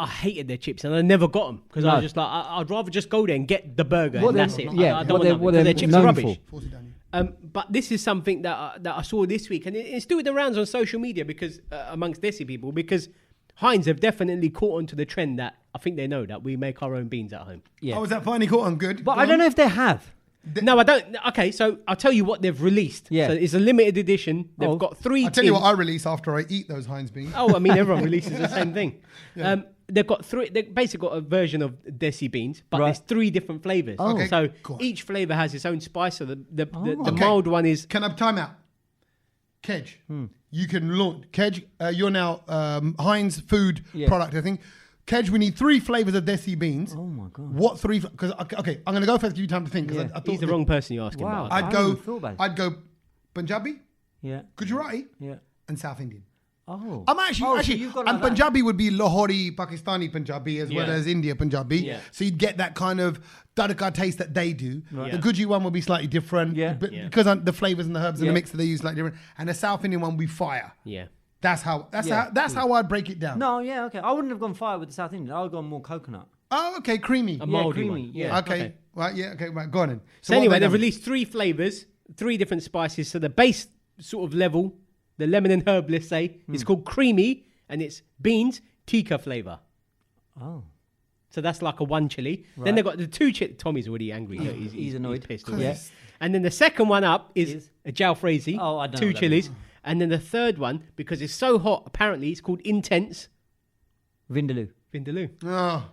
hated their chips and I never got them because I No. was just like I'd rather just go there and get the burger What and they're- that's it. yeah, I don't what want they're- nothing, what 'cause they're their chips known are rubbish. for. Force it down you. But this is something that I saw this week, and it's doing the rounds on social media because amongst Desi people, because Heinz have definitely caught on to the trend that I think they know that we make our own beans at home. Yeah. Oh, was that finally caught on? Good. But Go I don't on. know if they have. No, I don't. Okay, so I'll tell you what they've released. Yeah. So it's a limited edition. They've Oh. got 3 I'll tell you tins. what I release after I eat those Heinz beans. Oh, I mean, everyone releases the same thing. They've got 3. They've basically got a version of Desi beans, but Right. there's 3 different flavors. Oh. Okay, So go on. each flavor has its own spice. So the Okay. mild one is Can I time out? Kedge, Hmm. you can launch. Kedge, you're now Heinz food Yeah. product, I think. Kedge, we need 3 flavors of Desi beans. Oh my God. What 3? Because okay, I'm going to go first. Give you time to think. Because Yeah. I thought he's the wrong person you're asking Wow. about. I I'd hadn't go. even thought about it. I'd go Punjabi, Yeah. Gujarati, Yeah. and South Indian. Oh. I'm actually, so you've got and like that. Punjabi would be Lahori, Pakistani Punjabi as well Yeah. as India Punjabi. Yeah. So you'd get that kind of tadka taste that they do. Right. The Yeah. Guji one would be slightly different, Yeah. Yeah. because the flavors and the herbs and Yeah. the mix that they use slightly different. And the South Indian one would be fire. Yeah. That's how Yeah. how I'd break it down. No, yeah, okay. I wouldn't have gone fire with the South Indian. I would have gone more coconut. Oh, okay, creamy. A moldy creamy, one. yeah. Okay. Right, yeah, okay, right, go on then. So what anyway, have they they've done? released 3 flavors, 3 different spices. So the base sort of level, the lemon and herb, let's say, is called creamy, and it's beans tikka flavor. Oh. So that's like a 1 chili. Then they've got the 2 chili. Tommy's already angry. He's annoyed. He's pissed. Yeah. And then the second one up is a jalfrezi. Oh, I don't know 2 what that chilies. And then the third one, because it's so hot, apparently it's called Intense Vindaloo. Vindaloo. Oh.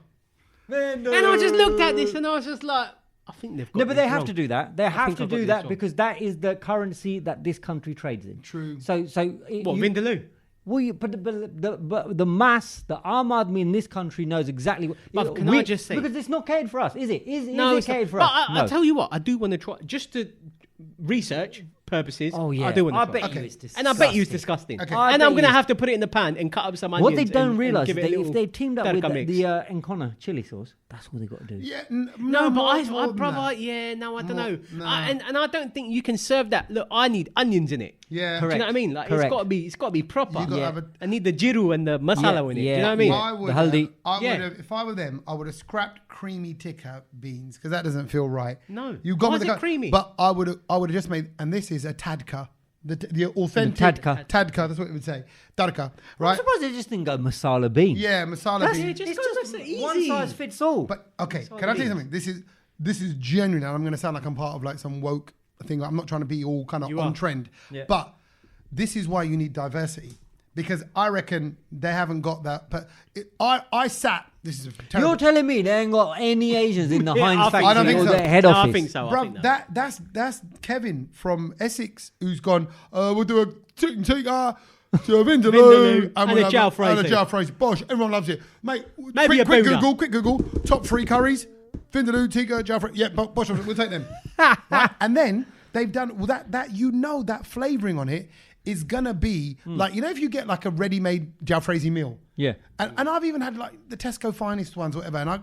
And I just looked at this and I was just like, I think they've got No, but they this have wrong. to do that. They have think to I've got do this that wrong. because that is the currency that this country trades in. True. So What, Vindaloo? Well, but the mass, the Aam Aadmi in this country knows exactly what. But can I just say- because it's not catered for us, is it? Is No, it it's not. catered for But us? I tell you what, I do want to try, just to research purposes. Oh yeah, I do want to I try. bet Okay. you it's disgusting. And I bet you it's disgusting. Okay. I And bet I'm going to you- have to put it in the pan and cut up some onions. What they don't and realise is give it a if little they teamed up with tarka the mix. Encona chili sauce, that's what they got to do. Yeah. No, but more I than brother, that. yeah, no, I don't More- know. no. And I don't think you can serve that. Look, I need onions in it. Yeah. Do you know Correct. what I mean? Like Correct. it's got to be proper. You gotta Yeah. have a, I need the jiru and the masala in it. Do you know what I mean? yeah. I would The haldi. have, I Yeah. would have, if I were them, I would have scrapped creamy tikka beans because that doesn't feel right. No. You've gone Why with is the it creamy? But I would have just made, and this is a tadka, the authentic tadka. That's what it would say, tadka, I'm right? surprised they just didn't go masala bean. Yeah, masala That's, beans. just it's go just with the one easy. size fits all. But okay, all can I it tell you is. something? This is genuine, and I'm going to sound like I'm part of like some woke thing. I'm not trying to be all kind of You on are. trend, Yeah. but this is why you need diversity because I reckon they haven't got that. But I sat. This is a terrible. You're telling me they ain't got any Asians in the Yeah, Heinz I think factory so. I don't think or so. their head No, office? I think so. I Bruv, think that's Kevin from Essex who's gone. We'll do a chicken tikka to a vindaloo Vindaloo and we'll a have jalfrezi. and a jalfrezi. Bosh, everyone loves it, mate. Maybe quick a Buddha. Google top 3 curries: vindaloo, tikka, jalfrezi. Yeah, bosh, we'll take them. Right? And then they've done well, that that flavoring on it is gonna be like if you get like a ready-made jalfrezi meal. Yeah. And I've even had like the Tesco finest ones, whatever, and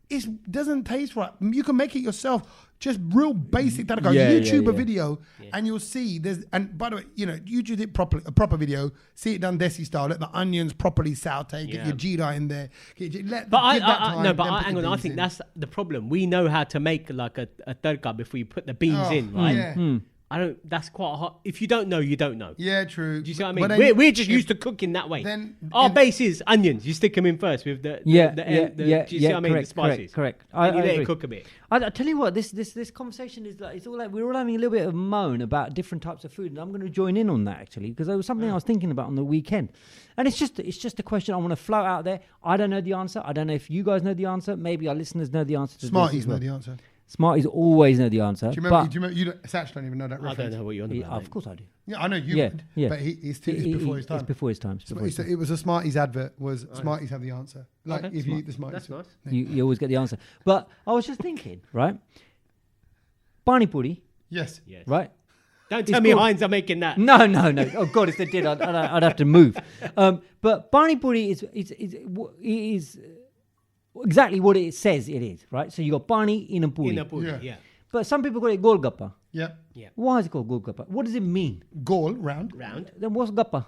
it doesn't taste right. You can make it yourself, just real basic. That Yeah, YouTube yeah, a yeah. video, and you'll see there's. And by the way, you do it properly, a proper video. See it done Desi style. Let the onions properly saute. Get Yeah. your Jida in there. Give that But I time, no, but then put hang the on. I beans think in. that's the problem. We know how to make like a tadka before you put the beans Oh, in, right? Yeah. I don't. That's quite hot. If you don't know, you don't know. Yeah, true. Do you see what I But mean? then We're just if- used to cooking that way. then- Our and- base is onions. You stick them in first with the Do you see what I mean? correct, The spices. correct. And you let agree. it cook a bit. I tell you what, this conversation is like it's all like we're all having a little bit of moan about different types of food, and I'm going to join in on that actually because there was something I was thinking about on the weekend, and it's just a question I want to float out there. I don't know the answer. I don't know if you guys know the answer. Maybe our listeners know the answer to Smarties this as well. know the answer. Smarties always know the answer. Do you but remember? You don't, Satch don't even know that I reference. don't know what you're on Yeah, about. of course I do. Yeah, I know you Yeah, would. yeah. But it's before his time. It's before his time. It's before his time. It was a Smarties advert. Was Smarties have the answer? Like Okay. if you eat the Smarties. That's nice. You always get the answer. But I was just thinking, right? Pani puri, Yes. Yes. right? Don't tell me called- Heinz are making that. No. Oh God, if they did, I'd have to move. But pani puri is exactly what it says it is, right? So you got pani in a puri. In a puri, Yeah. yeah. But some people call it golgappa. Yeah. Why is it called golgappa? What does it mean? Goal round. Round. Then what's gappa?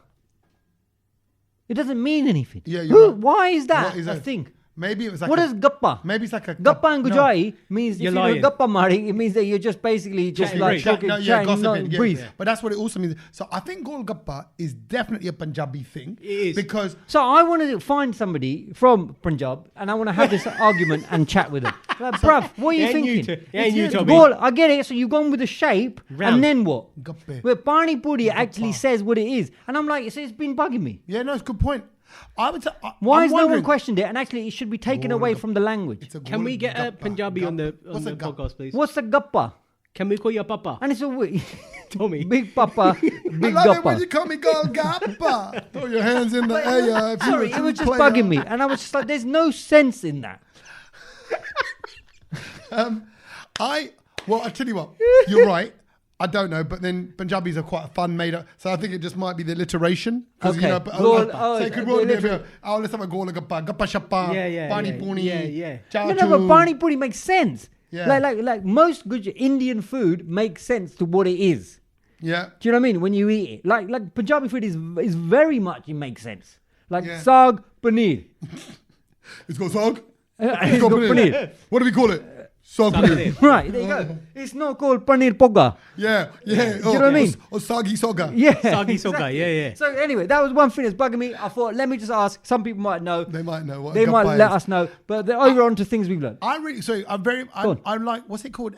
It doesn't mean anything. Yeah, you're right. Why is that What is a that? thing? Maybe it was like. What is gappa? Maybe it's like a. Gappa in no. Gujarati means You're if you lying. do gappa mari, it means that you're just basically just Chatting like breeze. talking, chatting, not yeah. breathe. But that's what it also means. So I think Golgappa is definitely a Punjabi thing. It is. Because So I want to find somebody from Punjab and I want to have this argument and chat with them. Like, bruv, what are you It ain't you thinking? to- it ain't you, It's- Tommy. Goal, I get it. So you've gone with the shape Round. and then what? Gappe. But Pani Puri actually says what it is. And I'm like, it's been bugging me. yeah, no, it's a good point. I would say. Why I'm has no one wondering- questioned it? And actually, it should be taken away from the language. It's a Can we get a Golgappa. Punjabi on the What's a gap? podcast, please? What's a gappa? Can we call you Papa? And it's a Tommy. big papa, I big love it when you gappa. call me Golgappa. Throw your hands in the air. If Sorry, you're a it was true just player. bugging me. And I was just like, there's no sense in that. I tell you what, you're right. I don't know, but then Punjabis are quite a fun made up. So I think it just might be the alliteration. Because, Okay. so it could the well be a alliter- bit of, let's have a Gola Gappa, Gappa Shappa, Yeah, Pani yeah, Puni, yeah. Chow No, but Choo. Pani Puri makes sense. Yeah. Like most good Indian food makes sense to what it is. Yeah. Do you know what I mean? When you eat it, like Punjabi food is very much it makes sense. Like Yeah. saag paneer. It's got sog. It's got got paneer. paneer. What do we call it? Sogli. Right, there you go. It's not called paneer boga. Yeah. Do you know what I mean? Or sagi soga. Yeah. Sagi soga, exactly. yeah. So anyway, that was one thing that's bugging me. I thought, let me just ask. Some people might know. They might know what They a might guppa let is. us know. But they're over on to things we've learned. I really, so I'm Go on. I'm like, what's it called?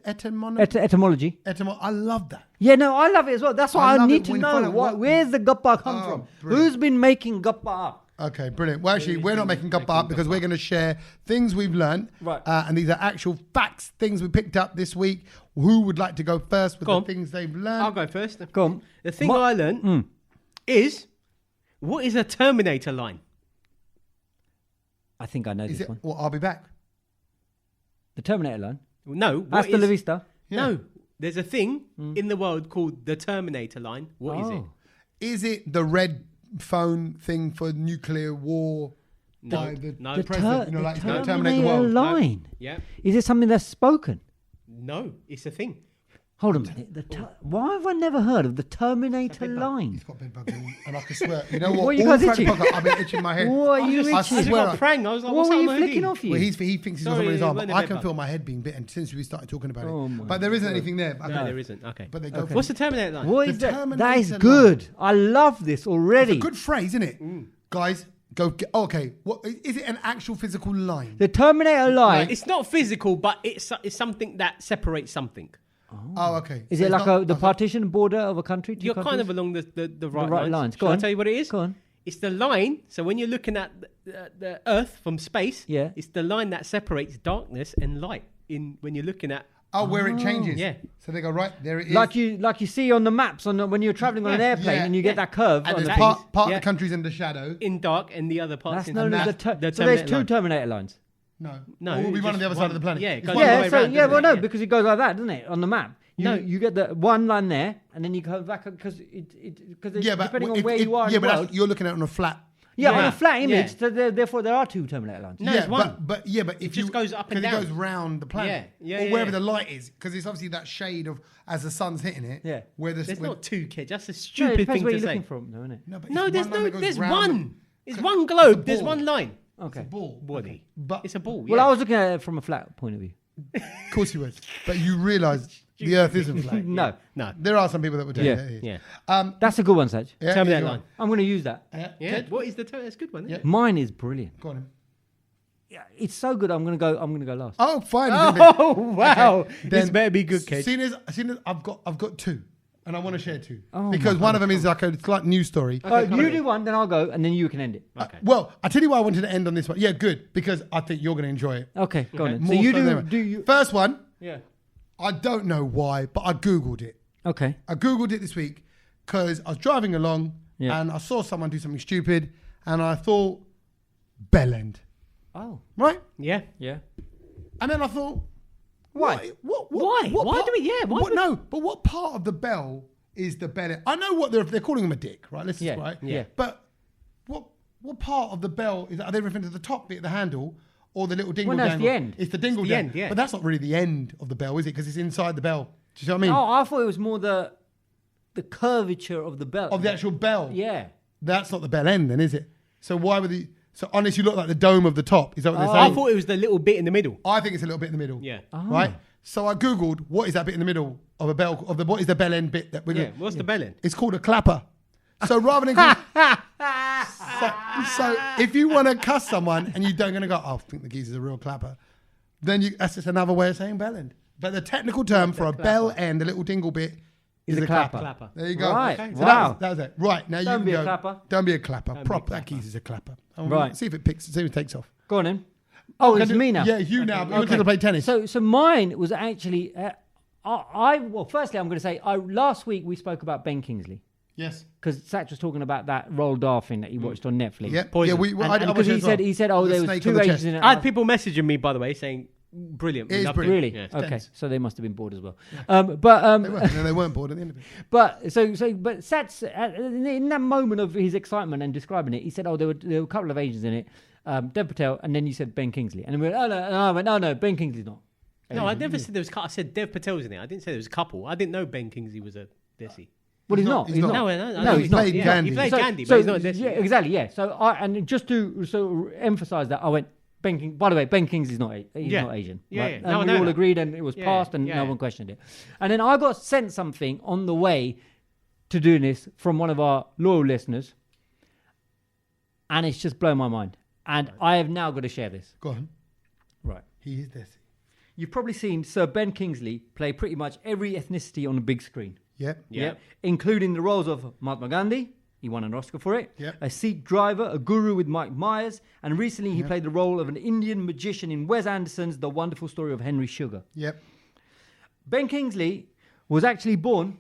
Etymology? Etymology. I love that. Yeah, no, I love it as well. That's why I I love need it to when you find know out what- where's the guppa come Oh, from. brilliant. Who's been making guppa up? Okay, brilliant. Well, actually, we're not making guppa up because we're going to share things we've learned. Right. And these are actual facts, things we picked up this week. Who would like to go first with Go the on. things they've learned? I'll go first. Go on. The thing I learned is, what is a Terminator line? I think I know Is this it? one. Well, I'll be back. The Terminator line. No. what Hasta la is- vista. No. There's a thing in the world called the Terminator line. What is it? Oh. Is it the red phone thing for nuclear war No, by the no. The president? You know, like it's going to terminate the Terminator world. line. Yeah. Is it something that's spoken? No, it's a thing. Hold on a minute. Why have I never heard of the Terminator line? He's got bed bugs, and I can swear. You know what? What are you All guys throughout the itching? podcast, I've been itching my head. What are you I I just itching? swear got prang. I was like, What what's were that you on my flicking hoodie? off you? Well, he thinks he's got Sorry, something on his it arm, went but a I bit can back. feel my head being bitten since we started talking about Oh it. my But there isn't anything there. I No, can- there isn't. Okay. But they go for What's it. the Terminator line? What The is that? That Terminator is line. good. I love this already. Good phrase, isn't it? Guys, go get. Okay, what is it? An actual physical line? The Terminator line. It's not physical, but it's something that separates something. Oh, okay. Is So it it's like not- the partition border of a country? Two You're kind countries? of along the right, right lines. Go Shall on. I tell you what it is? Go on. It's the line. So when you're looking at the Earth from space, Yeah. it's the line that separates darkness and light. When you're looking at Oh, where it changes. Yeah. So they go right there. It is. like you see on the maps when you're traveling on an Yeah, airplane yeah, and you get that curve. and on there's the that thing. part yeah. of the country's in the shadow. in dark and the other parts That's in known as that's the the so there's Terminator two line. Terminator lines. No. No, Or we'll be it's running the just other side of one- the planet. yeah, it It's goes one all the way way Yeah, around, yeah, doesn't well, it? no, Yeah. because it goes like that, doesn't it, on the map? No. You get the one line there, and then you go back because Yeah, but depending on if- where if- you are in yeah, the but world. you're looking at it on a flat. Yeah, on Yeah. a flat image, Yeah. so therefore there are two Terminator lines. No, yeah, it's one. but if just you, goes up and 'cause down. it goes round the planet, Yeah, or yeah, wherever yeah. the light is, because it's obviously that shade of as the sun's hitting it. Yeah. where the There's where, not two kids. That's a No, it stupid depends thing where to you're say. looking from, though, isn't it? no, but No, it's there's one line that goes there's round one. the- It's one globe. There's ball. one line. Okay. It's a ball. Body. But It's a ball. Well, yeah. I was looking at it from a flat point of view. of course you would. But you realise the Earth isn't flat. No, No. There are some people that would tell Yeah. you that it is. Yeah. that's a good one, Sach. Yeah, Tell me yeah, that go line. on. I'm going to use that. Yeah. Yeah. Ted? What is the That's a good one. Isn't it? Mine is brilliant. Go on. Then. Yeah, it's so good. I'm going to go last. Oh, fine. Oh wow! Okay, This then- better be good, kid. Seeing as I've got two, and I want to share two Oh because my one of them is like a slight news story. You do one, then I'll go, and then you can end it. Okay. Well, I tell you why I wanted to end on this one. Yeah, good, because I think you're going to enjoy it. Okay, go on. Then. So More you so than do. ever. Do you? First one, Yeah. I don't know why, but I googled it. Okay. I googled it this week because I was driving along Yeah. and I saw someone do something stupid, and I thought bell end, Oh. right? Yeah. Yeah. And then I thought, Why? What? Why? Why part- do we- yeah, why What, would- no, but what part of the bell is the bell end? I know what they're calling him a dick, right? Listen, Yeah, right? yeah. But what part of the bell is? Are they referring to the top bit of the handle? Or the little dingle Well, no, it's dangle? the end. It's the dingle the dangle. end, yeah. But that's not really the end of the bell, is it? Because it's inside the bell. Do you see what I mean? Oh, I thought it was more the curvature of the belt. Of the actual bell. Yeah. That's not the bell end, then, is it? So why would the? So unless you look like the dome of the top, is that what they're I saying? thought it was the little bit in the middle. I think it's a little bit in the middle. Yeah. Right. So I googled what is that bit in the middle of a bell of the what is the bell end bit that we're Yeah. going. What's the bell end? It's called a clapper. So rather than call, so if you want to cuss someone and you don't going to go, oh, I think the geezer's a real clapper, then that's just another way of saying bell end. But the technical term for a bell end, a little dingle bit, is a a clapper. Clapper. There you go. Right. So Wow. that was it. Right now Don't you be can a go. clapper. Don't be a clapper. be a Prop that clapper. geezer's a clapper. Right. See if it takes off. Go on then. Oh, it's Can me do- now. Yeah, you now. But Okay. You're going to play tennis. So mine was actually. Well, firstly, I'm going to say last week we spoke about Ben Kingsley yes. because Sach was talking about that Roald Dahl thing that he watched on Netflix. Yeah. Poison. Yeah. We. Well, And I because watched it as well. he said, oh, The there was snake on two the agents chest. in it. I had people messaging me, by the way, saying brilliant. It is loved brilliant. Really? Yeah. Okay. Tense. So they must have been bored as well. They weren't, and they weren't bored at the end of it. But Sats in that moment of his excitement and describing it, he said, "Oh, there were a couple of agents in it, Dev Patel, and then you said Ben Kingsley." And we went, "Oh no!" And I went, "No, Ben Kingsley's not." No, I never said there was. I said Dev Patel's in it. I didn't say there was a couple. I didn't know Ben Kingsley was a Desi. Well, he's He's not. not. He's He's not. not. No, he he's not. played Yeah. Gandhi. He played So- Gandhi, so- but he's not a Desi. Yeah, exactly. Yeah. So and just to emphasise that, I went By the way, Ben Kingsley's not he's Yeah. not Asian. Yeah, right? yeah. And No, I we know all that. agreed, and it was Yeah, passed, and yeah, no yeah. one questioned it. And then I got sent something on the way to doing this from one of our loyal listeners, and it's just blown my mind. And I have now got to share this. Go on. Right. He is Desi. You've probably seen Sir Ben Kingsley play pretty much every ethnicity on the big screen. Yep. Yep. Including the roles of Mahatma Gandhi. He won an Oscar for it. Yep. A Sikh driver, a guru with Mike Myers, and recently he played the role of an Indian magician in Wes Anderson's The Wonderful Story of Henry Sugar. Yep. Ben Kingsley was actually born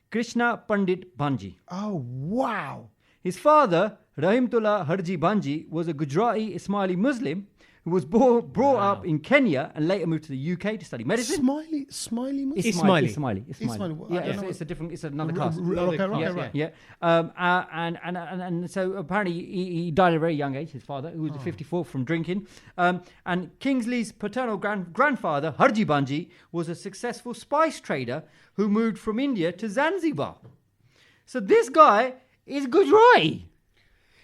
Krishna Pandit Banji. Oh, wow. His father, Rahimtullah Harji Banji, was a Gujarati Ismaili Muslim who was brought up in Kenya and later moved to the UK to study medicine. Smiley Muslim? Ismaili. Ismaili. Well, I Yeah, don't know it's a different. It's another caste. Okay, right. Yeah. And so apparently he died at a very young age, his father, who was 54 from drinking. And Kingsley's paternal grandfather, Harji Banji, was a successful spice trader who moved from India to Zanzibar. So this guy is Gujarati.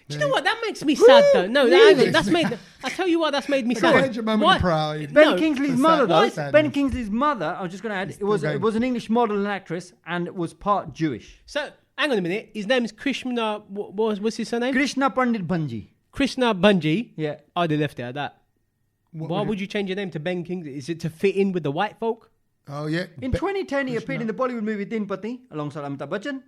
Do you know what? That makes me sad, though. No, Really? that's made. I tell you what, that's made me Go sad. ahead, your moment of pride. Ben No, Kingsley's that's mother, sad. though. Why sadness? Ben Kingsley's mother, I'm just going to add, it was an English model and actress and was part Jewish. So, hang on a minute. His name is Krishna. What's his surname? Krishna Pandit Banji. Krishna Banji. Yeah. I'd have left it at that. Why would you change your name to Ben Kingsley? Is it to fit in with the white folk? Oh, yeah. In 2010, he appeared in the Bollywood movie Din Patni alongside Amitabh Bachchan.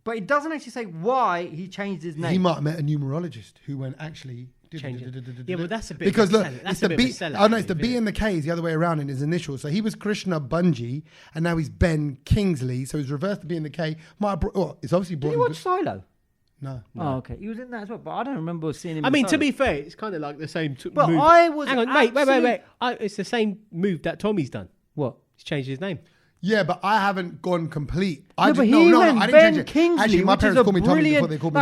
But it doesn't actually say why he changed his name. He might have met a numerologist who went actually. Change it. Yeah, but that's a bit because of a look, sell- that's it's a the bit of a B. sell, Oh no, it's the actually, B and the K is the other way around in his initials. So he was Krishna Bunji, and now he's Ben Kingsley. So he's reversed the B and the K. It's obviously Did brought. you watch Silo? No. Oh, okay. He was in that as well, but I don't remember seeing him. I in mean, to Silo. be fair, it's kind of like the same But move. I was Hang on, wait. It's the same move that Tommy's done. What? He's changed his name. Yeah, but I haven't gone complete. No, but he no, went I didn't Ben change it. Kingsley, Actually, my which is parents a called me Tommy brilliant. before they called me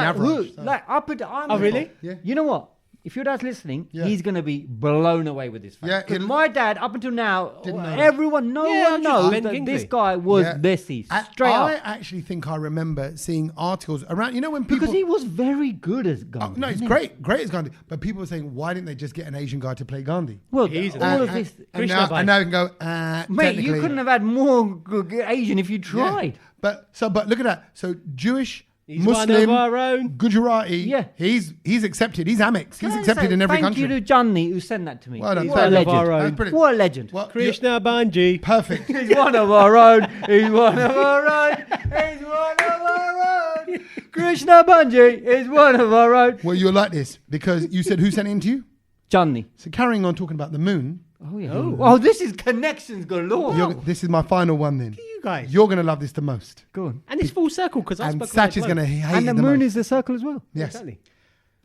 like, Average. Oh, really? Yeah. You know what? If your dad's listening, Yeah. he's going to be blown away with this fact. Yeah, Because it- my dad, up until now, Didn't know that. everyone, no Yeah, one just knows Ben that Kingsley. this guy was Yeah. Desi. I Straight I up. actually think I remember seeing articles around. You know when people. Because he was very good as Oh, Gandhi. no, it's wasn't great as Gandhi. But people were saying, why didn't they just get an Asian guy to play Gandhi? he? Well, He's all of this. And Krishna now, Bhai. and now you can go, Mate, you technically- couldn't have had more Asian if you Yeah. tried. But look at that. So Jewish, He's one Muslim, of our own. Gujarati. Yeah. He's accepted. He's Amex. Can He's I accepted say in every thank country. you to Johnny who sent that to me. Well done. What Fair a enough. legend. That's brilliant. What a legend. Well, Krishna Banji. perfect. He's one of our own. He's one of our own. He's one of our own. Krishna Banji is one of our own. Well, you'll like this because you said who sent it in to you? Johnny. So carrying on talking about the moon. Oh, yeah. Oh, this is connections galore. This is my final one then. You guys. You're going to love this the most. Go on. And it's full circle because I And spoke Sach is going to hate And it the the moon most. is the circle as well. Yes. Exactly.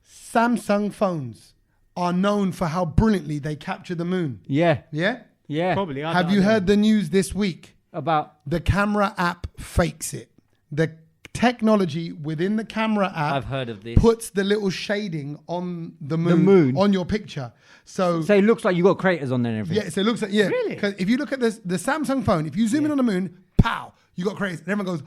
Samsung phones are known for how brilliantly they capture the moon. Yeah. Yeah? Yeah. Probably. Have you heard the news this week? About. The camera app fakes it. The technology within the camera app I've heard of this. puts the little shading on the moon, moon. on your picture. So So it looks like you got craters on there and everything. yeah, so it looks like Really? Because if you look at this, the Samsung phone, if you zoom in on the moon, pow, you got craters, and everyone goes,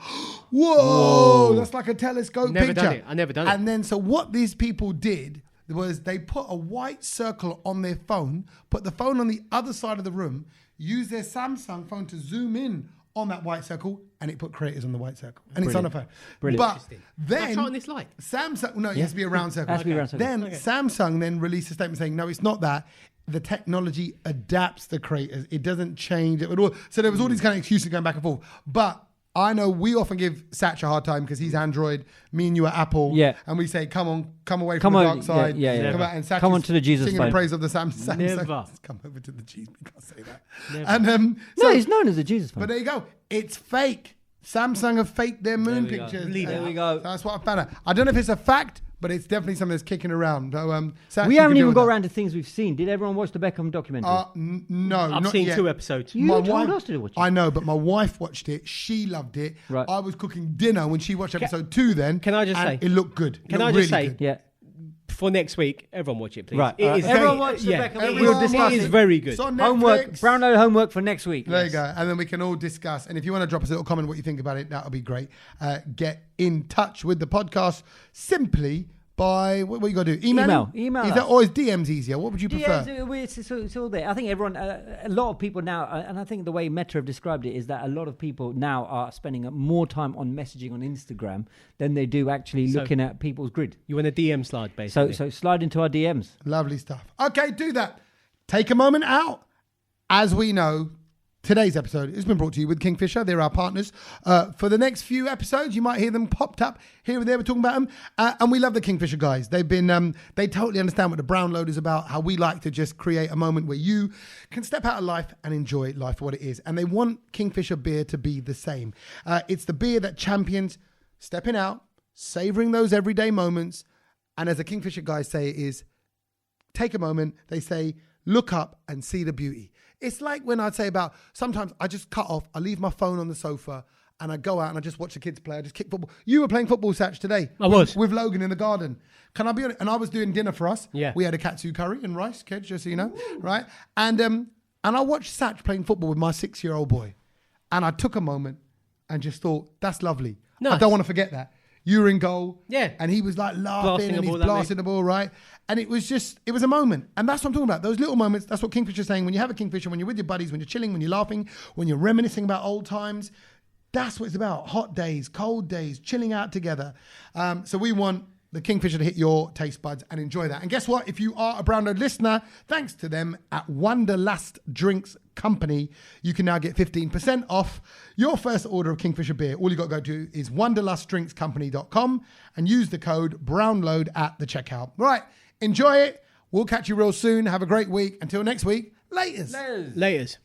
"Whoa, that's like a telescope Never picture." done it. I never done it. And then, so what these people did was they put a white circle on their phone, put the phone on the other side of the room, use their Samsung phone to zoom in on that white circle, and it put craters on the white circle, and it's on the phone. Brilliant. But Interesting. then Can I try on this light? Samsung, no, it has to be a round circle. Has to be a round circle. Then Samsung then released a statement saying, no, it's not that. The technology adapts the craters. It doesn't change it at all. So there was all these kind of excuses going back and forth. But I know we often give Sach a hard time because he's Android. Me and you are Apple. Yeah. And we say, come on, come away Come from the on, dark side. yeah, yeah. Come out. And Sach Come is on to the Jesus singing phone. the praise of the Samsung. Never. Come over to the Jesus. We can't say that. Never. And No, it's known as the Jesus phone. but there you go. It's fake. Samsung have faked their moon There we go. pictures. Leave it. There we go. So that's what I found out. I don't know if it's a fact, but it's definitely something that's kicking around. So, Sach, We you haven't can deal even with got that. around to things we've seen. Did everyone watch the Beckham documentary? No, I've not seen yet. 2 episodes. You told us to watch it. I know, but my wife watched it. She loved it. Right. I was cooking dinner when she watched episode 2 then. Can I just and say- it looked good. It Can I looked just really say- good. Yeah. For next week, everyone watch it, please. Right. It is Everyone very- watch the yeah. Beckham. It We'll is- discuss it is it. very good. It's on Homework. Netflix. Brownload homework for next week. There you go. And then we can all discuss. And if you want to drop us a little comment what you think about it, that'll be great. Get in touch with the podcast simply by what you got to do? Email. Email Is us. that, or is DMs easier? What would you prefer? It's all there. I think everyone, a lot of people now, and I think the way Meta have described it is that a lot of people now are spending more time on messaging on Instagram than they do actually looking at people's grid. You want a DM slide, basically. So slide into our DMs. Lovely stuff. Okay, do that. Take a moment out. As we know, today's episode has been brought to you with Kingfisher. They're our partners. For the next few episodes, you might hear them popped up here and there. We're talking about them. And we love the Kingfisher guys. They've been, they totally understand what the brown load is about, how we like to just create a moment where you can step out of life and enjoy life for what it is. And they want Kingfisher beer to be the same. It's the beer that champions stepping out, savoring those everyday moments. And as the Kingfisher guys say, it is take a moment. They say, look up and see the beauty. It's like when I'd say about, sometimes I just cut off, I leave my phone on the sofa and I go out and I just watch the kids play. I just kick football. You were playing football, Sach, today. I was. With Logan in the garden. Can I be honest? And I was doing dinner for us. Yeah. We had a katsu curry and rice, kids, just so you know, right? And I watched Sach playing football with my 6-year-old boy. And I took a moment and just thought, that's lovely. Nice. I don't want to forget that. You were in goal. Yeah. And he was like laughing Blasting and the he's ball, blasting the ball, right? And it was a moment. And that's what I'm talking about. Those little moments, that's what Kingfisher's saying. When you have a Kingfisher, when you're with your buddies, when you're chilling, when you're laughing, when you're reminiscing about old times, that's what it's about. Hot days, cold days, chilling out together. So we want the Kingfisher to hit your taste buds and enjoy that. And guess what? If you are a Brown Load listener, thanks to them at Wanderlust Drinks Company, you can now get 15% off your first order of Kingfisher beer. All you got to go to is wanderlustdrinkscompany.com and use the code BROWNLOAD at the checkout. Right, enjoy it. We'll catch you real soon. Have a great week. Until next week, laters. Laters.